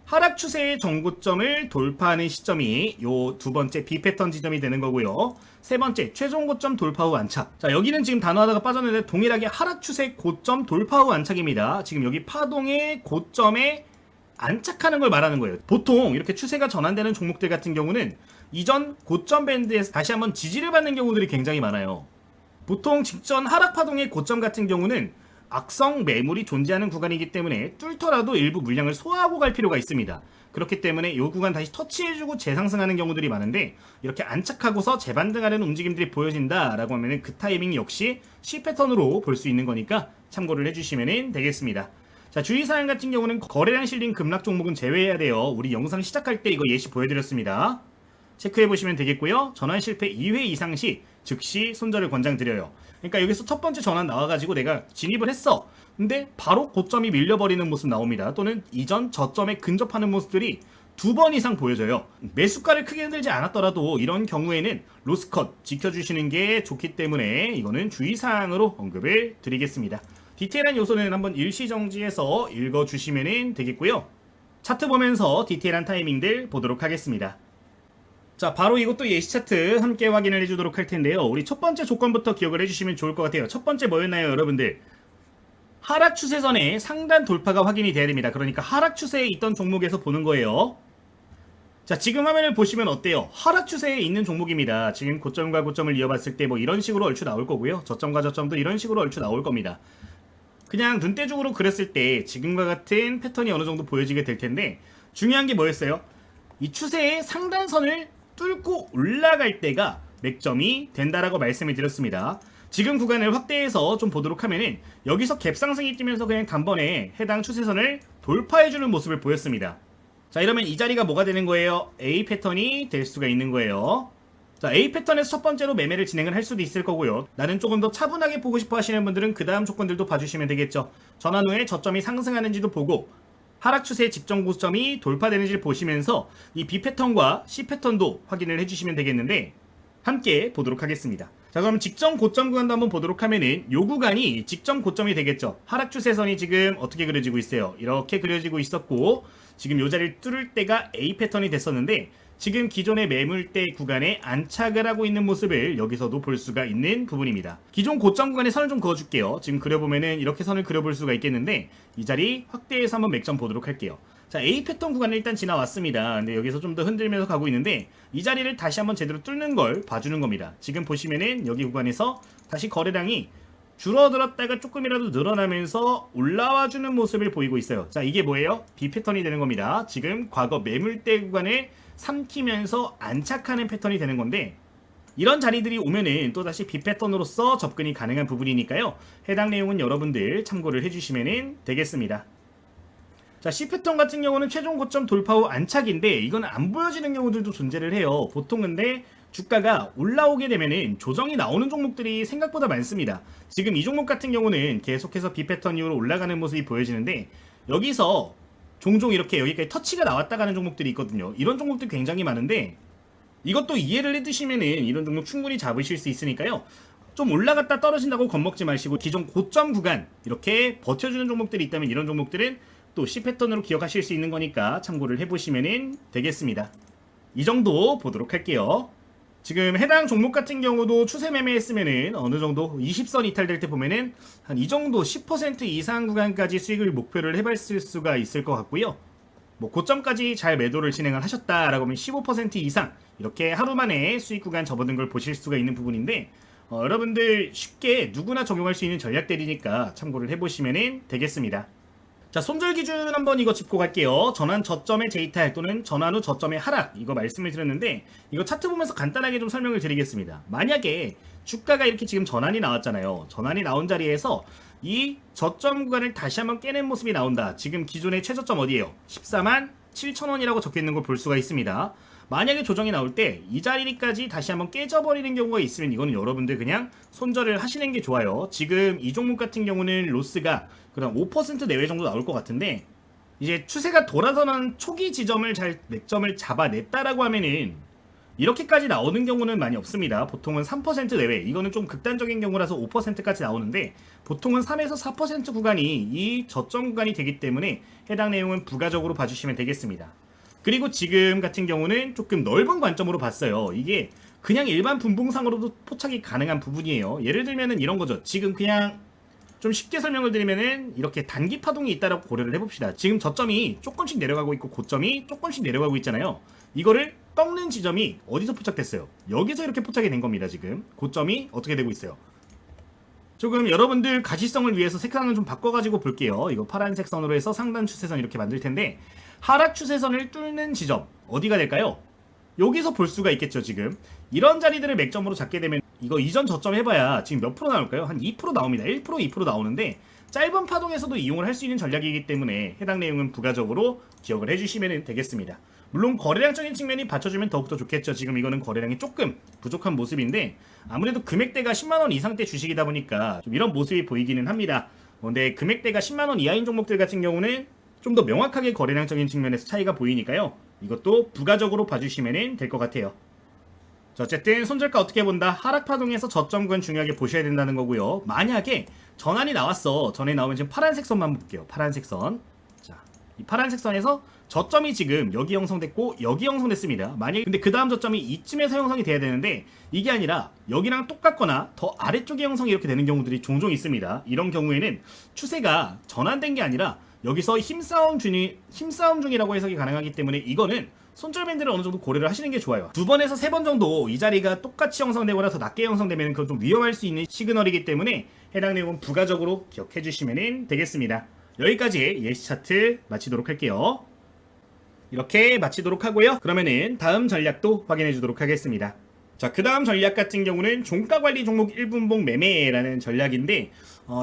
하락 추세의 전고점을 돌파하는 시점이 요 두 번째 B 패턴 지점이 되는 거고요. 세 번째 최종 고점 돌파 후 안착. 자, 여기는 지금 단어 하나가 빠졌는데 동일하게 하락 추세 고점 돌파 후 안착입니다. 지금 여기 파동의 고점에 안착하는 걸 말하는 거예요. 보통 이렇게 추세가 전환되는 종목들 같은 경우는 이전 고점 밴드에서 다시 한번 지지를 받는 경우들이 굉장히 많아요. 보통 직전 하락 파동의 고점 같은 경우는 악성 매물이 존재하는 구간이기 때문에 뚫더라도 일부 물량을 소화하고 갈 필요가 있습니다. 그렇기 때문에 이 구간 다시 터치해주고 재상승하는 경우들이 많은데 이렇게 안착하고서 재반등하는 움직임들이 보여진다라고 하면 그 타이밍 역시 C 패턴으로 볼 수 있는 거니까 참고를 해주시면 되겠습니다. 자, 주의사항 같은 경우는 거래량 실린 급락 종목은 제외해야 돼요. 우리 영상 시작할 때 이거 예시 보여드렸습니다. 체크해보시면 되겠고요. 전환 실패 2회 이상 시 즉시 손절을 권장드려요. 그러니까 여기서 첫 번째 전환 나와가지고 내가 진입을 했어. 근데 바로 고점이 밀려버리는 모습 나옵니다. 또는 이전 저점에 근접하는 모습들이 두 번 이상 보여져요. 매수가를 크게 흔들지 않았더라도 이런 경우에는 로스컷 지켜주시는 게 좋기 때문에 이거는 주의사항으로 언급을 드리겠습니다. 디테일한 요소는 한번 일시정지해서 읽어주시면 되겠고요. 차트 보면서 디테일한 타이밍들 보도록 하겠습니다. 자, 바로 이것도 예시 차트 함께 확인을 해주도록 할 텐데요. 우리 첫 번째 조건부터 기억을 해주시면 좋을 것 같아요. 첫 번째 뭐였나요, 여러분들? 하락 추세선의 상단 돌파가 확인이 돼야 됩니다. 그러니까 하락 추세에 있던 종목에서 보는 거예요. 자, 지금 화면을 보시면 어때요? 하락 추세에 있는 종목입니다. 지금 고점과 고점을 이어봤을 때 뭐 이런 식으로 얼추 나올 거고요. 저점과 저점도 이런 식으로 얼추 나올 겁니다. 그냥 눈대중으로 그렸을 때 지금과 같은 패턴이 어느 정도 보여지게 될 텐데 중요한 게 뭐였어요? 이 추세의 상단선을 뚫고 올라갈 때가 맥점이 된다라고 말씀을 드렸습니다. 지금 구간을 확대해서 좀 보도록 하면은 여기서 갭상승이 뛰면서 그냥 단번에 해당 추세선을 돌파해주는 모습을 보였습니다. 자, 이러면 이 자리가 뭐가 되는 거예요? A 패턴이 될 수가 있는 거예요. 자, A 패턴에서 첫 번째로 매매를 진행을 할 수도 있을 거고요. 나는 조금 더 차분하게 보고 싶어 하시는 분들은 그 다음 조건들도 봐주시면 되겠죠. 전환 후에 저점이 상승하는지도 보고 하락 추세의 직전 고점이 돌파되는지를 보시면서 이 B 패턴과 C 패턴도 확인을 해주시면 되겠는데 함께 보도록 하겠습니다. 자, 그럼 직전 고점 구간도 한번 보도록 하면은 요 구간이 직전 고점이 되겠죠. 하락 추세선이 지금 어떻게 그려지고 있어요? 이렇게 그려지고 있었고 지금 요 자리를 뚫을 때가 A 패턴이 됐었는데 지금 기존의 매물대 구간에 안착을 하고 있는 모습을 여기서도 볼 수가 있는 부분입니다. 기존 고점 구간에 선을 좀 그어줄게요. 지금 그려보면은 이렇게 선을 그려볼 수가 있겠는데 이 자리 확대해서 한번 맥점 보도록 할게요. 자, A 패턴 구간을 일단 지나왔습니다. 근데 여기서 좀 더 흔들면서 가고 있는데 이 자리를 다시 한번 제대로 뚫는 걸 봐주는 겁니다. 지금 보시면은 여기 구간에서 다시 거래량이 줄어들었다가 조금이라도 늘어나면서 올라와주는 모습을 보이고 있어요. 자, 이게 뭐예요? B 패턴이 되는 겁니다. 지금 과거 매물대 구간을 삼키면서 안착하는 패턴이 되는 건데, 이런 자리들이 오면은 또다시 B 패턴으로서 접근이 가능한 부분이니까요. 해당 내용은 여러분들 참고를 해주시면 되겠습니다. 자, C 패턴 같은 경우는 최종 고점 돌파 후 안착인데 이건 안 보여지는 경우들도 존재를 해요. 보통 근데 주가가 올라오게 되면은 조정이 나오는 종목들이 생각보다 많습니다. 지금 이 종목 같은 경우는 계속해서 B 패턴 이후로 올라가는 모습이 보여지는데, 여기서 종종 이렇게 여기까지 터치가 나왔다 가는 종목들이 있거든요. 이런 종목들 굉장히 많은데 이것도 이해를 해두시면은 이런 종목 충분히 잡으실 수 있으니까요. 좀 올라갔다 떨어진다고 겁먹지 마시고 기존 고점 구간 이렇게 버텨주는 종목들이 있다면 이런 종목들은 또 C 패턴으로 기억하실 수 있는 거니까 참고를 해보시면 되겠습니다. 이 정도 보도록 할게요. 지금 해당 종목 같은 경우도 추세 매매했으면은 어느 정도 20선 이탈될 때 보면은 한 이 정도 10% 이상 구간까지 수익을 목표를 해봤을 수가 있을 것 같고요. 뭐 고점까지 잘 매도를 진행을 하셨다라고 하면 15% 이상 이렇게 하루 만에 수익 구간 접어든 걸 보실 수가 있는 부분인데, 여러분들 쉽게 누구나 적용할 수 있는 전략들이니까 참고를 해보시면 되겠습니다. 자, 손절 기준 한번 이거 짚고 갈게요. 전환 저점의 재이탈 또는 전환 후 저점의 하락, 이거 말씀을 드렸는데 이거 차트 보면서 간단하게 좀 설명을 드리겠습니다. 만약에 주가가 이렇게 지금 전환이 나왔잖아요. 전환이 나온 자리에서 이 저점 구간을 다시 한번 깨는 모습이 나온다. 지금 기존의 최저점 어디예요? 14만 7천원이라고 적혀있는 걸 볼 수가 있습니다. 만약에 조정이 나올 때 이 자리까지 다시 한번 깨져버리는 경우가 있으면 이거는 여러분들 그냥 손절을 하시는 게 좋아요. 지금 이 종목 같은 경우는 로스가 그럼 5% 내외 정도 나올 것 같은데, 이제 추세가 돌아서는 초기 지점을 잘 맥점을 잡아냈다라고 하면은 이렇게까지 나오는 경우는 많이 없습니다. 보통은 3% 내외, 이거는 좀 극단적인 경우라서 5%까지 나오는데 보통은 3에서 4% 구간이 이 저점 구간이 되기 때문에 해당 내용은 부가적으로 봐주시면 되겠습니다. 그리고 지금 같은 경우는 조금 넓은 관점으로 봤어요. 이게 그냥 일반 분봉상으로도 포착이 가능한 부분이에요. 예를 들면은 이런 거죠. 지금 그냥 좀 쉽게 설명을 드리면은 이렇게 단기 파동이 있다라고 고려를 해봅시다. 지금 저점이 조금씩 내려가고 있고 고점이 조금씩 내려가고 있잖아요. 이거를 꺾는 지점이 어디서 포착됐어요? 여기서 이렇게 포착이 된 겁니다. 지금 고점이 어떻게 되고 있어요? 조금 여러분들 가시성을 위해서 색상을 좀 바꿔가지고 볼게요. 이거 파란색 선으로 해서 상단 추세선 이렇게 만들 텐데, 하락 추세선을 뚫는 지점 어디가 될까요? 여기서 볼 수가 있겠죠. 지금 이런 자리들을 맥점으로 잡게 되면 이거 이전 저점 해봐야 지금 몇 프로 나올까요? 한 2% 나옵니다. 1% 2% 나오는데 짧은 파동에서도 이용을 할 수 있는 전략이기 때문에 해당 내용은 부가적으로 기억을 해주시면 되겠습니다. 물론 거래량적인 측면이 받쳐주면 더욱더 좋겠죠. 지금 이거는 거래량이 조금 부족한 모습인데 아무래도 금액대가 10만원 이상대 주식이다 보니까 좀 이런 모습이 보이기는 합니다. 근데 금액대가 10만원 이하인 종목들 같은 경우는 좀 더 명확하게 거래량적인 측면에서 차이가 보이니까요. 이것도 부가적으로 봐주시면 될 것 같아요. 자, 어쨌든 손절가 어떻게 본다? 하락 파동에서 저점 구간 중요하게 보셔야 된다는 거고요. 만약에 전환이 나왔어. 전에 나오면 지금 파란색 선만 볼게요. 파란색 선. 자, 이 파란색 선에서 저점이 지금 여기 형성됐고 여기 형성됐습니다. 만약에 근데 그 다음 저점이 이쯤에서 형성이 돼야 되는데 이게 아니라 여기랑 똑같거나 더 아래쪽에 형성이 이렇게 되는 경우들이 종종 있습니다. 이런 경우에는 추세가 전환된 게 아니라 여기서 힘싸움 중이라고 해석이 가능하기 때문에 이거는 손절 밴드를 어느 정도 고려를 하시는 게 좋아요. 2번에서 3번 정도 이 자리가 똑같이 형성되거나 더 낮게 형성되면 그건 좀 위험할 수 있는 시그널이기 때문에 해당 내용은 부가적으로 기억해 주시면 되겠습니다. 여기까지 예시 차트 마치도록 할게요. 이렇게 마치도록 하고요. 그러면은 다음 전략도 확인해 주도록 하겠습니다. 자, 그 다음 전략 같은 경우는 종가관리 종목 1분봉 매매라는 전략인데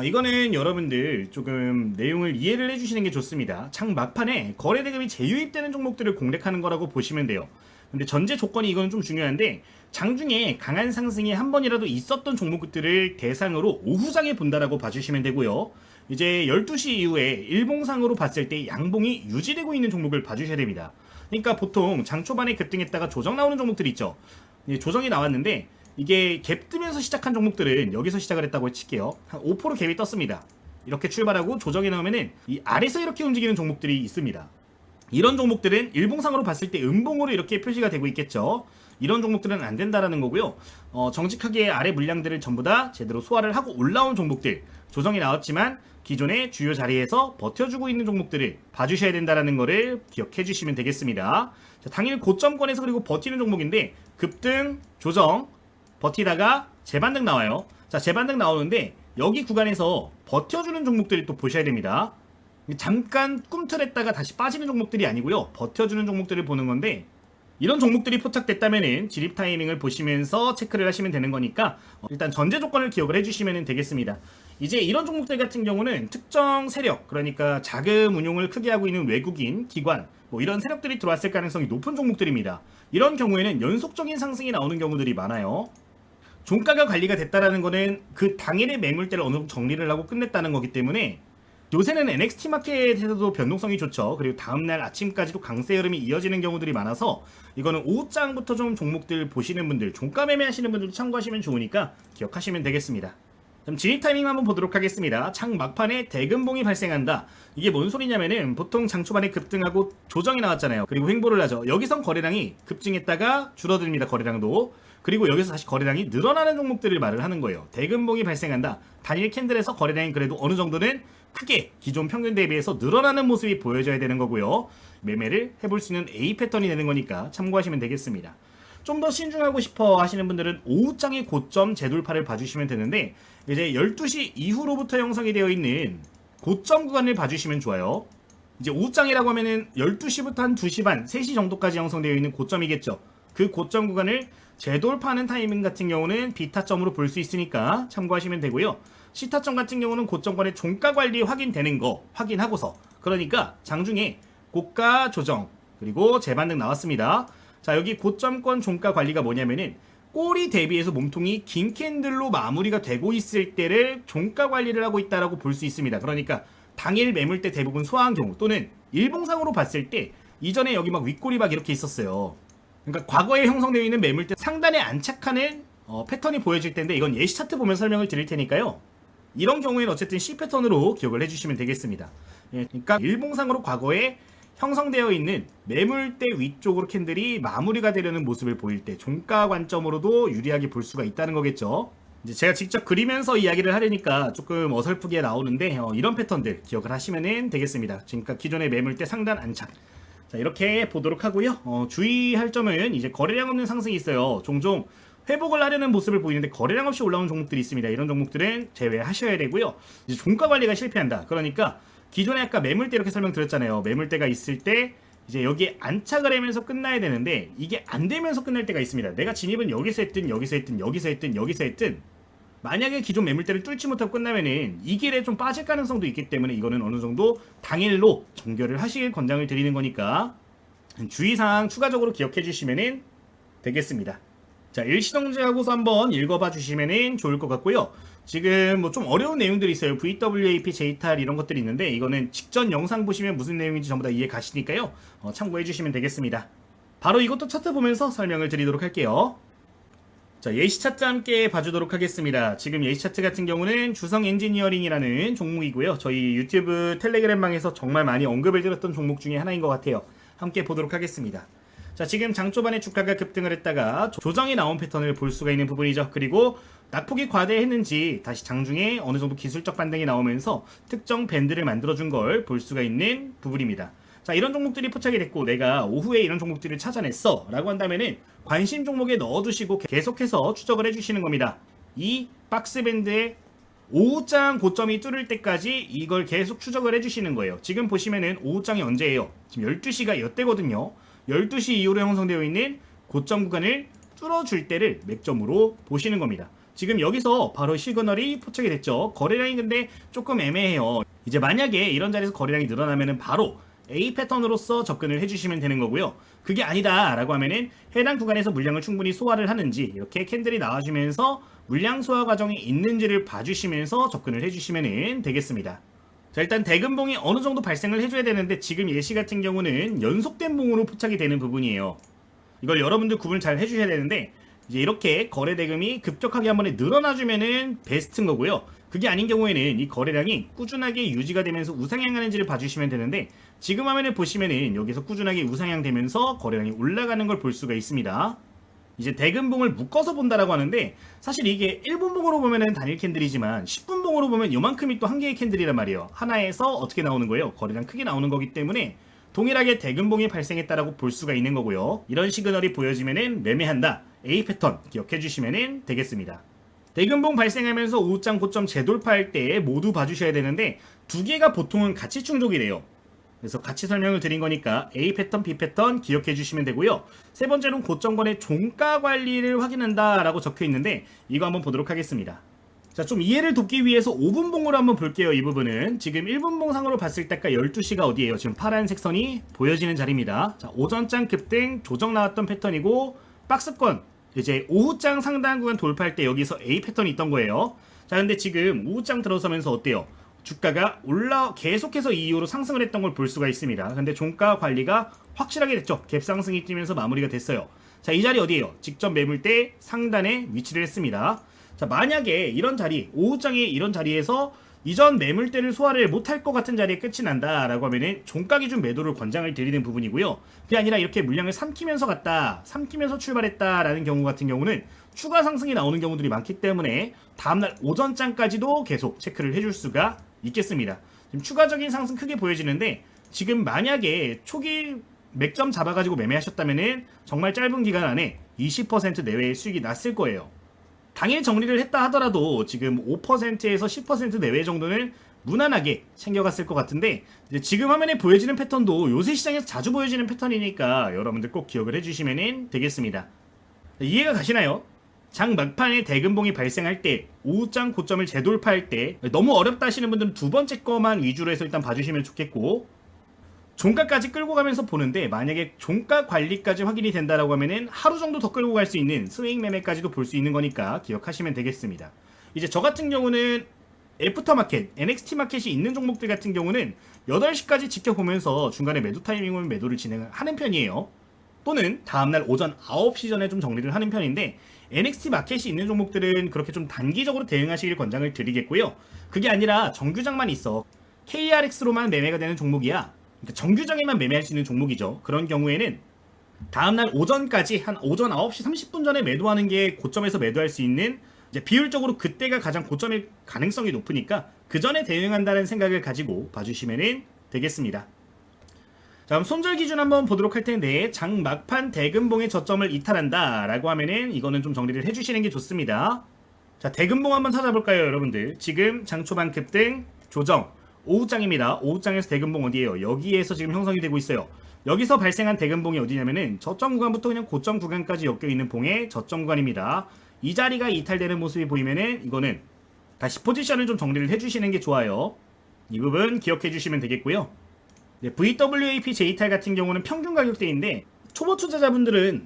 이거는 여러분들 조금 내용을 이해를 해주시는 게 좋습니다. 장 막판에 거래대금이 재유입되는 종목들을 공략하는 거라고 보시면 돼요. 근데 전제 조건이 이거는 좀 중요한데 장중에 강한 상승이 한 번이라도 있었던 종목들을 대상으로 오후장에 본다라고 봐주시면 되고요. 이제 12시 이후에 일봉상으로 봤을 때 양봉이 유지되고 있는 종목을 봐주셔야 됩니다. 그러니까 보통 장 초반에 급등했다가 조정 나오는 종목들이 있죠. 조정이 나왔는데 이게 갭 뜨면서 시작한 종목들은 여기서 시작을 했다고 칠게요. 한 5% 갭이 떴습니다. 이렇게 출발하고 조정이 나오면은 이 아래서 이렇게 움직이는 종목들이 있습니다. 이런 종목들은 일봉상으로 봤을 때 음봉으로 이렇게 표시가 되고 있겠죠. 이런 종목들은 안 된다라는 거고요. 정직하게 아래 물량들을 전부 다 제대로 소화를 하고 올라온 종목들, 조정이 나왔지만 기존의 주요 자리에서 버텨주고 있는 종목들을 봐주셔야 된다라는 거를 기억해 주시면 되겠습니다. 자, 당일 고점권에서 그리고 버티는 종목인데 급등, 조정, 버티다가 재반등 나와요. 자, 재반등 나오는데 여기 구간에서 버텨주는 종목들이 또 보셔야 됩니다. 잠깐 꿈틀했다가 다시 빠지는 종목들이 아니고요. 버텨주는 종목들을 보는 건데 이런 종목들이 포착됐다면은 진입 타이밍을 보시면서 체크를 하시면 되는 거니까 일단 전제 조건을 기억을 해주시면 되겠습니다. 이제 이런 종목들 같은 경우는 특정 세력, 그러니까 자금 운용을 크게 하고 있는 외국인, 기관, 뭐 이런 세력들이 들어왔을 가능성이 높은 종목들입니다. 이런 경우에는 연속적인 상승이 나오는 경우들이 많아요. 종가가 관리가 됐다라는 거는 그 당일의 매물대를 어느 정도 정리를 하고 끝냈다는 거기 때문에 요새는 NXT 마켓에서도 변동성이 좋죠. 그리고 다음날 아침까지도 강세 흐름이 이어지는 경우들이 많아서 이거는 오후장부터 좀 종목들 보시는 분들, 종가 매매하시는 분들도 참고하시면 좋으니까 기억하시면 되겠습니다. 그럼 진입 타이밍 한번 보도록 하겠습니다. 장 막판에 대금봉이 발생한다. 이게 뭔 소리냐면은 보통 장 초반에 급등하고 조정이 나왔잖아요. 그리고 횡보를 하죠. 여기선 거래량이 급증했다가 줄어듭니다. 거래량도. 그리고 여기서 다시 거래량이 늘어나는 종목들을 말을 하는 거예요. 대금봉이 발생한다. 단일 캔들에서 거래량이 그래도 어느 정도는 크게 기존 평균 대비해서 늘어나는 모습이 보여져야 되는 거고요. 매매를 해볼 수 있는 A 패턴이 되는 거니까 참고하시면 되겠습니다. 좀 더 신중하고 싶어 하시는 분들은 오후장의 고점 재돌파를 봐주시면 되는데 이제 12시 이후로부터 형성이 되어 있는 고점 구간을 봐주시면 좋아요. 이제 오후장이라고 하면은 12시부터 한 2시 반, 3시 정도까지 형성되어 있는 고점이겠죠. 그 고점 구간을 재돌파하는 타이밍 같은 경우는 B타점으로 볼 수 있으니까 참고하시면 되고요. C타점 같은 경우는 고점권의 종가 관리 확인되는 거 확인하고서, 그러니까 장중에 고가 조정 그리고 재반등 나왔습니다. 자, 여기 고점권 종가 관리가 뭐냐면은 꼬리 대비해서 몸통이 긴 캔들로 마무리가 되고 있을 때를 종가 관리를 하고 있다라고 볼 수 있습니다. 그러니까 당일 매물대 대부분 소화한 경우 또는 일봉상으로 봤을 때 이전에 여기 막 윗꼬리 막 이렇게 있었어요. 그러니까 과거에 형성되어 있는 매물대 상단에 안착하는 패턴이 보여질 텐데 이건 예시 차트 보면서 설명을 드릴 테니까요. 이런 경우에는 어쨌든 C 패턴으로 기억을 해주시면 되겠습니다. 예, 그러니까 일봉상으로 과거에 형성되어 있는 매물대 위쪽으로 캔들이 마무리가 되려는 모습을 보일 때 종가 관점으로도 유리하게 볼 수가 있다는 거겠죠. 이제 제가 직접 그리면서 이야기를 하려니까 조금 어설프게 나오는데 이런 패턴들 기억을 하시면 되겠습니다. 그러니까 기존의 매물대 상단 안착. 자, 이렇게 보도록 하고요. 주의할 점은 이제 거래량 없는 상승이 있어요. 종종 회복을 하려는 모습을 보이는데 거래량 없이 올라오는 종목들이 있습니다. 이런 종목들은 제외하셔야 되고요. 이제 종가 관리가 실패한다. 그러니까 기존에 아까 매물대 이렇게 설명드렸잖아요. 매물대가 있을 때 이제 여기에 안착을 하면서 끝나야 되는데 이게 안 되면서 끝날 때가 있습니다. 내가 진입은 여기서 했든 여기서 했든 여기서 했든 여기서 했든 만약에 기존 매물대를 뚫지 못하고 끝나면은 이 길에 좀 빠질 가능성도 있기 때문에 이거는 어느 정도 당일로 정결을 하시길 권장을 드리는 거니까 주의사항 추가적으로 기억해 주시면 되겠습니다. 자, 일시정지하고서 한번 읽어봐 주시면 좋을 것 같고요. 지금 뭐 좀 어려운 내용들이 있어요. VWAP, JTAL 이런 것들이 있는데 이거는 직전 영상 보시면 무슨 내용인지 전부 다 이해 가시니까요. 참고해 주시면 되겠습니다. 바로 이것도 차트 보면서 설명을 드리도록 할게요. 자, 예시 차트 함께 봐주도록 하겠습니다. 지금 예시 차트 같은 경우는 주성 엔지니어링이라는 종목이고요. 저희 유튜브 텔레그램방에서 정말 많이 언급을 드렸던 종목 중에 하나인 것 같아요. 함께 보도록 하겠습니다. 자, 지금 장 초반에 주가가 급등을 했다가 조정이 나온 패턴을 볼 수가 있는 부분이죠. 그리고 낙폭이 과대했는지 다시 장중에 어느 정도 기술적 반등이 나오면서 특정 밴드를 만들어준 걸 볼 수가 있는 부분입니다. 자, 이런 종목들이 포착이 됐고 내가 오후에 이런 종목들을 찾아냈어 라고 한다면은 관심 종목에 넣어두시고 계속해서 추적을 해주시는 겁니다. 이 박스밴드의 오후장 고점이 뚫을 때까지 이걸 계속 추적을 해주시는 거예요. 지금 보시면은 오후장이 언제예요? 지금 12시가 이때거든요. 12시 이후로 형성되어 있는 고점 구간을 뚫어줄 때를 맥점으로 보시는 겁니다. 지금 여기서 바로 시그널이 포착이 됐죠. 거래량이 근데 조금 애매해요. 이제 만약에 이런 자리에서 거래량이 늘어나면은 바로 A 패턴으로서 접근을 해주시면 되는 거고요. 그게 아니다 라고 하면은 해당 구간에서 물량을 충분히 소화를 하는지 이렇게 캔들이 나와주면서 물량 소화 과정이 있는지를 봐주시면서 접근을 해주시면 되겠습니다. 자, 일단 대금봉이 어느 정도 발생을 해줘야 되는데 지금 예시 같은 경우는 연속된 봉으로 포착이 되는 부분이에요. 이걸 여러분들 구분을 잘 해주셔야 되는데 이제 이렇게 거래 대금이 급격하게 한 번에 늘어나주면은 베스트인 거고요. 그게 아닌 경우에는 이 거래량이 꾸준하게 유지가 되면서 우상향하는지를 봐주시면 되는데 지금 화면에 보시면은 여기서 꾸준하게 우상향되면서 거래량이 올라가는 걸 볼 수가 있습니다. 이제 대금봉을 묶어서 본다라고 하는데, 사실 이게 1분봉으로 보면은 단일 캔들이지만 10분봉으로 보면 요만큼이 또 한 개의 캔들이란 말이에요. 하나에서 어떻게 나오는 거예요? 거리랑 크게 나오는 거기 때문에 동일하게 대금봉이 발생했다라고 볼 수가 있는 거고요. 이런 시그널이 보여지면은 매매한다. A 패턴 기억해 주시면 되겠습니다. 대금봉 발생하면서 우후장 고점 재돌파할 때 모두 봐주셔야 되는데, 두 개가 보통은 같이 충족이 돼요. 그래서 같이 설명을 드린 거니까 A 패턴, B 패턴 기억해 주시면 되고요. 세 번째로는 고점권의 종가 관리를 확인한다 라고 적혀 있는데, 이거 한번 보도록 하겠습니다. 자, 좀 이해를 돕기 위해서 5분봉으로 한번 볼게요. 이 부분은 지금 1분봉 상으로 봤을 때 아까 12시가 어디예요? 지금 파란색 선이 보여지는 자리입니다. 자, 오전장 급등 조정 나왔던 패턴이고, 박스권 이제 오후장 상단 구간 돌파할 때 여기서 A 패턴이 있던 거예요. 자, 근데 지금 오후장 들어서면서 어때요? 주가가 계속해서 이 이후로 상승을 했던 걸 볼 수가 있습니다. 근데 종가 관리가 확실하게 됐죠. 갭 상승이 뛰면서 마무리가 됐어요. 자, 이 자리 어디예요? 직접 매물대 상단에 위치를 했습니다. 자, 만약에 이런 자리, 오후장에 이런 자리에서 이전 매물대를 소화를 못할 것 같은 자리에 끝이 난다라고 하면은 종가 기준 매도를 권장을 드리는 부분이고요. 그게 아니라 이렇게 물량을 삼키면서 갔다, 삼키면서 출발했다라는 경우 같은 경우는 추가 상승이 나오는 경우들이 많기 때문에 다음날 오전장까지도 계속 체크를 해줄 수가 있겠습니다. 지금 추가적인 상승 크게 보여지는데, 지금 만약에 초기 맥점 잡아가지고 매매하셨다면은 정말 짧은 기간 안에 20% 내외의 수익이 났을 거예요. 당일 정리를 했다 하더라도 지금 5%에서 10% 내외 정도는 무난하게 챙겨갔을 것 같은데, 이제 지금 화면에 보여지는 패턴도 요새 시장에서 자주 보여지는 패턴이니까 여러분들 꼭 기억을 해주시면 되겠습니다. 이해가 가시나요? 장 막판에 대금봉이 발생할 때, 오후장 고점을 재돌파할 때 너무 어렵다 하시는 분들은 두 번째 거만 위주로 해서 일단 봐주시면 좋겠고, 종가까지 끌고 가면서 보는데, 만약에 종가 관리까지 확인이 된다라고 하면은 하루 정도 더 끌고 갈 수 있는 스윙 매매까지도 볼 수 있는 거니까 기억하시면 되겠습니다. 이제 저 같은 경우는 애프터마켓, NXT 마켓이 있는 종목들 같은 경우는 8시까지 지켜보면서 중간에 매도 타이밍 오면 매도를 진행하는 편이에요. 또는 다음날 오전 9시 전에 좀 정리를 하는 편인데, NXT 마켓이 있는 종목들은 그렇게 좀 단기적으로 대응하시길 권장을 드리겠고요. 그게 아니라 정규장만 있어, KRX로만 매매가 되는 종목이야, 그러니까 정규장에만 매매할 수 있는 종목이죠. 그런 경우에는 다음날 오전까지 한 오전 9시 30분 전에 매도하는 게 고점에서 매도할 수 있는, 이제 비율적으로 그때가 가장 고점일 가능성이 높으니까 그 전에 대응한다는 생각을 가지고 봐주시면 되겠습니다. 자, 그럼 손절 기준 한번 보도록 할 텐데, 장 막판 대금봉의 저점을 이탈한다 라고 하면은 이거는 좀 정리를 해주시는 게 좋습니다. 자, 대금봉 한번 찾아볼까요, 여러분들? 지금 장 초반 급등 조정 오후장입니다. 오후장에서 대금봉 어디에요? 여기에서 지금 형성이 되고 있어요. 여기서 발생한 대금봉이 어디냐면은 저점 구간부터 그냥 고점 구간까지 엮여 있는 봉의 저점 구간입니다. 이 자리가 이탈되는 모습이 보이면은 이거는 다시 포지션을 좀 정리를 해주시는 게 좋아요. 이 부분 기억해 주시면 되겠고요. 네, VWAP J탈 같은 경우는 평균 가격대인데, 초보 투자자분들은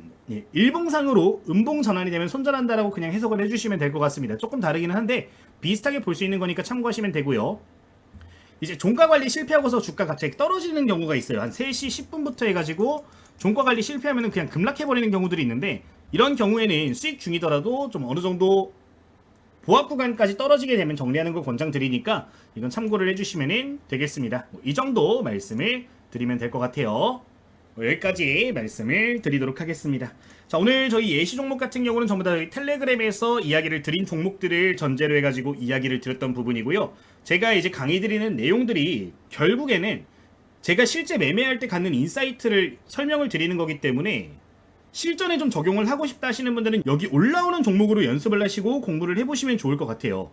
일봉상으로 음봉 전환이 되면 손절한다라고 그냥 해석을 해주시면 될 것 같습니다. 조금 다르기는 한데 비슷하게 볼 수 있는 거니까 참고하시면 되고요. 이제 종가 관리 실패하고서 주가 갑자기 떨어지는 경우가 있어요. 한 3시 10분부터 해가지고 종가 관리 실패하면 그냥 급락해버리는 경우들이 있는데, 이런 경우에는 수익 중이더라도 좀 어느 정도 보합 구간까지 떨어지게 되면 정리하는 걸 권장드리니까 이건 참고를 해주시면 되겠습니다. 이 정도 말씀을 드리면 될 것 같아요. 여기까지 말씀을 드리도록 하겠습니다. 자, 오늘 저희 예시 종목 같은 경우는 전부 다 텔레그램에서 이야기를 드린 종목들을 전제로 해가지고 이야기를 드렸던 부분이고요. 제가 이제 강의 드리는 내용들이 결국에는 제가 실제 매매할 때 갖는 인사이트를 설명을 드리는 거기 때문에, 실전에 좀 적용을 하고 싶다 하시는 분들은 여기 올라오는 종목으로 연습을 하시고 공부를 해보시면 좋을 것 같아요.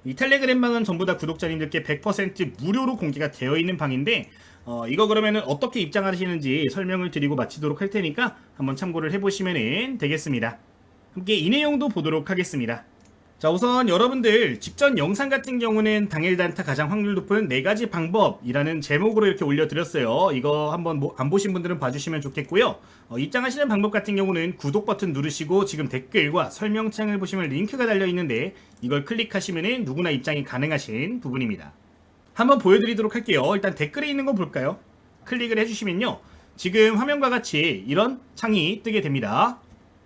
이 텔레그램 방은 전부 다 구독자님들께 100% 무료로 공개가 되어 있는 방인데, 이거 그러면은 어떻게 입장하시는지 설명을 드리고 마치도록 할 테니까 한번 참고를 해보시면 되겠습니다. 함께 이 내용도 보도록 하겠습니다. 자, 우선 여러분들 직전 영상 같은 경우는 당일 단타 가장 확률 높은 4가지 방법이라는 제목으로 이렇게 올려드렸어요. 이거 한번 안 보신 분들은 봐주시면 좋겠고요. 입장하시는 방법 같은 경우는 구독 버튼 누르시고 지금 댓글과 설명창을 보시면 링크가 달려있는데 이걸 클릭하시면 누구나 입장이 가능하신 부분입니다. 한번 보여드리도록 할게요. 일단 댓글에 있는 거 볼까요? 클릭을 해주시면요, 지금 화면과 같이 이런 창이 뜨게 됩니다.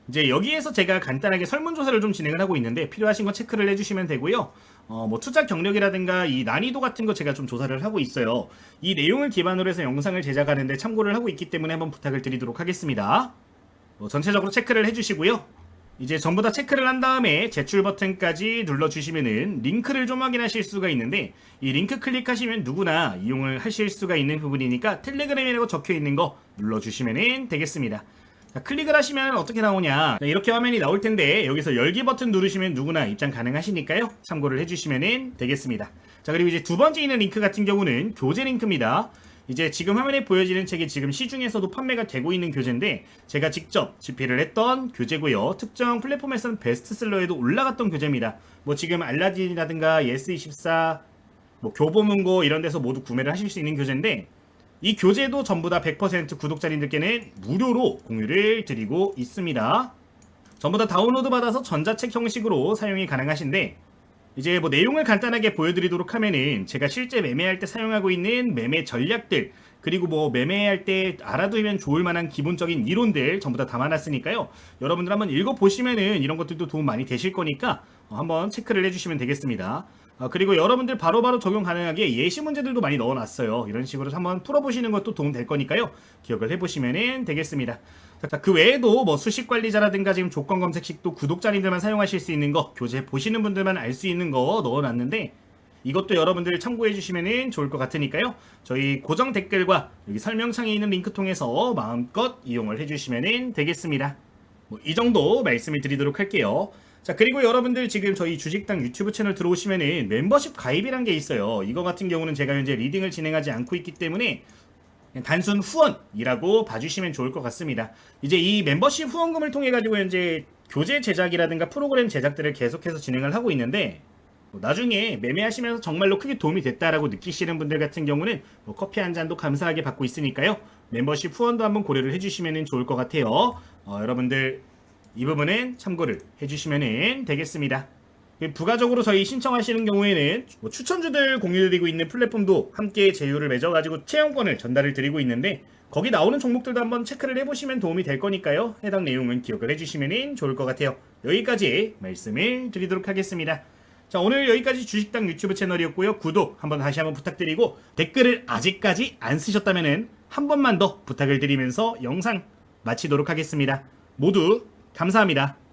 이제 여기에서 제가 간단하게 설문조사를 좀 진행을 하고 있는데, 필요하신 거 체크를 해주시면 되고요. 뭐 투자 경력이라든가 이 난이도 같은 거 제가 좀 조사를 하고 있어요. 이 내용을 기반으로 해서 영상을 제작하는데 참고를 하고 있기 때문에 한번 부탁을 드리도록 하겠습니다. 전체적으로 체크를 해주시고요. 이제 전부 다 체크를 한 다음에 제출 버튼까지 눌러주시면은 링크를 좀 확인하실 수가 있는데, 이 링크 클릭하시면 누구나 이용을 하실 수가 있는 부분이니까 텔레그램이라고 적혀 있는 거 눌러주시면 되겠습니다. 자, 클릭을 하시면 어떻게 나오냐, 이렇게 화면이 나올 텐데 여기서 열기 버튼 누르시면 누구나 입장 가능하시니까요, 참고를 해주시면 되겠습니다. 자, 그리고 이제 두 번째 있는 링크 같은 경우는 교재 링크입니다. 이제 지금 화면에 보여지는 책이 지금 시중에서도 판매가 되고 있는 교재인데, 제가 직접 집필을 했던 교재고요. 특정 플랫폼에서는 베스트셀러에도 올라갔던 교재입니다. 뭐 지금 알라딘이라든가 예스24, 뭐 교보문고 이런 데서 모두 구매를 하실 수 있는 교재인데, 이 교재도 전부 다 100% 구독자님들께는 무료로 공유를 드리고 있습니다. 전부 다 다운로드 받아서 전자책 형식으로 사용이 가능하신데, 이제 뭐 내용을 간단하게 보여드리도록 하면은 제가 실제 매매할 때 사용하고 있는 매매 전략들, 그리고 뭐 매매할 때 알아두면 좋을 만한 기본적인 이론들 전부 다 담아놨으니까요. 여러분들 한번 읽어보시면은 이런 것들도 도움 많이 되실 거니까 한번 체크를 해주시면 되겠습니다. 그리고 여러분들 바로바로 적용 가능하게 예시 문제들도 많이 넣어놨어요. 이런 식으로 한번 풀어보시는 것도 도움 될 거니까요. 기억을 해보시면 되겠습니다. 자, 그 외에도 뭐 수식 관리자라든가 지금 조건 검색식도 구독자님들만 사용하실 수 있는 거, 교재 보시는 분들만 알 수 있는 거 넣어놨는데, 이것도 여러분들 참고해 주시면 좋을 것 같으니까요. 저희 고정 댓글과 여기 설명창에 있는 링크 통해서 마음껏 이용을 해주시면 되겠습니다. 뭐 이 정도 말씀을 드리도록 할게요. 자, 그리고 여러분들 지금 저희 주식당 유튜브 채널 들어오시면은 멤버십 가입이란 게 있어요. 이거 같은 경우는 제가 현재 리딩을 진행하지 않고 있기 때문에 그냥 단순 후원이라고 봐주시면 좋을 것 같습니다. 이제 이 멤버십 후원금을 통해 가지고 현재 교재 제작이라든가 프로그램 제작들을 계속해서 진행을 하고 있는데, 나중에 매매하시면서 정말로 크게 도움이 됐다라고 느끼시는 분들 같은 경우는 뭐 커피 한 잔도 감사하게 받고 있으니까요. 멤버십 후원도 한번 고려를 해주시면 좋을 것 같아요. 여러분들 이 부분은 참고를 해주시면 되겠습니다. 부가적으로 저희 신청하시는 경우에는 뭐 추천주들 공유드리고 있는 플랫폼도 함께 제휴를 맺어가지고 체험권을 전달을 드리고 있는데, 거기 나오는 종목들도 한번 체크를 해보시면 도움이 될 거니까요. 해당 내용은 기억을 해주시면 좋을 것 같아요. 여기까지 말씀을 드리도록 하겠습니다. 자, 오늘 여기까지 주식당 유튜브 채널이었고요. 구독 다시 한번 부탁드리고, 댓글을 아직까지 안 쓰셨다면 한 번만 더 부탁을 드리면서 영상 마치도록 하겠습니다. 모두 감사합니다.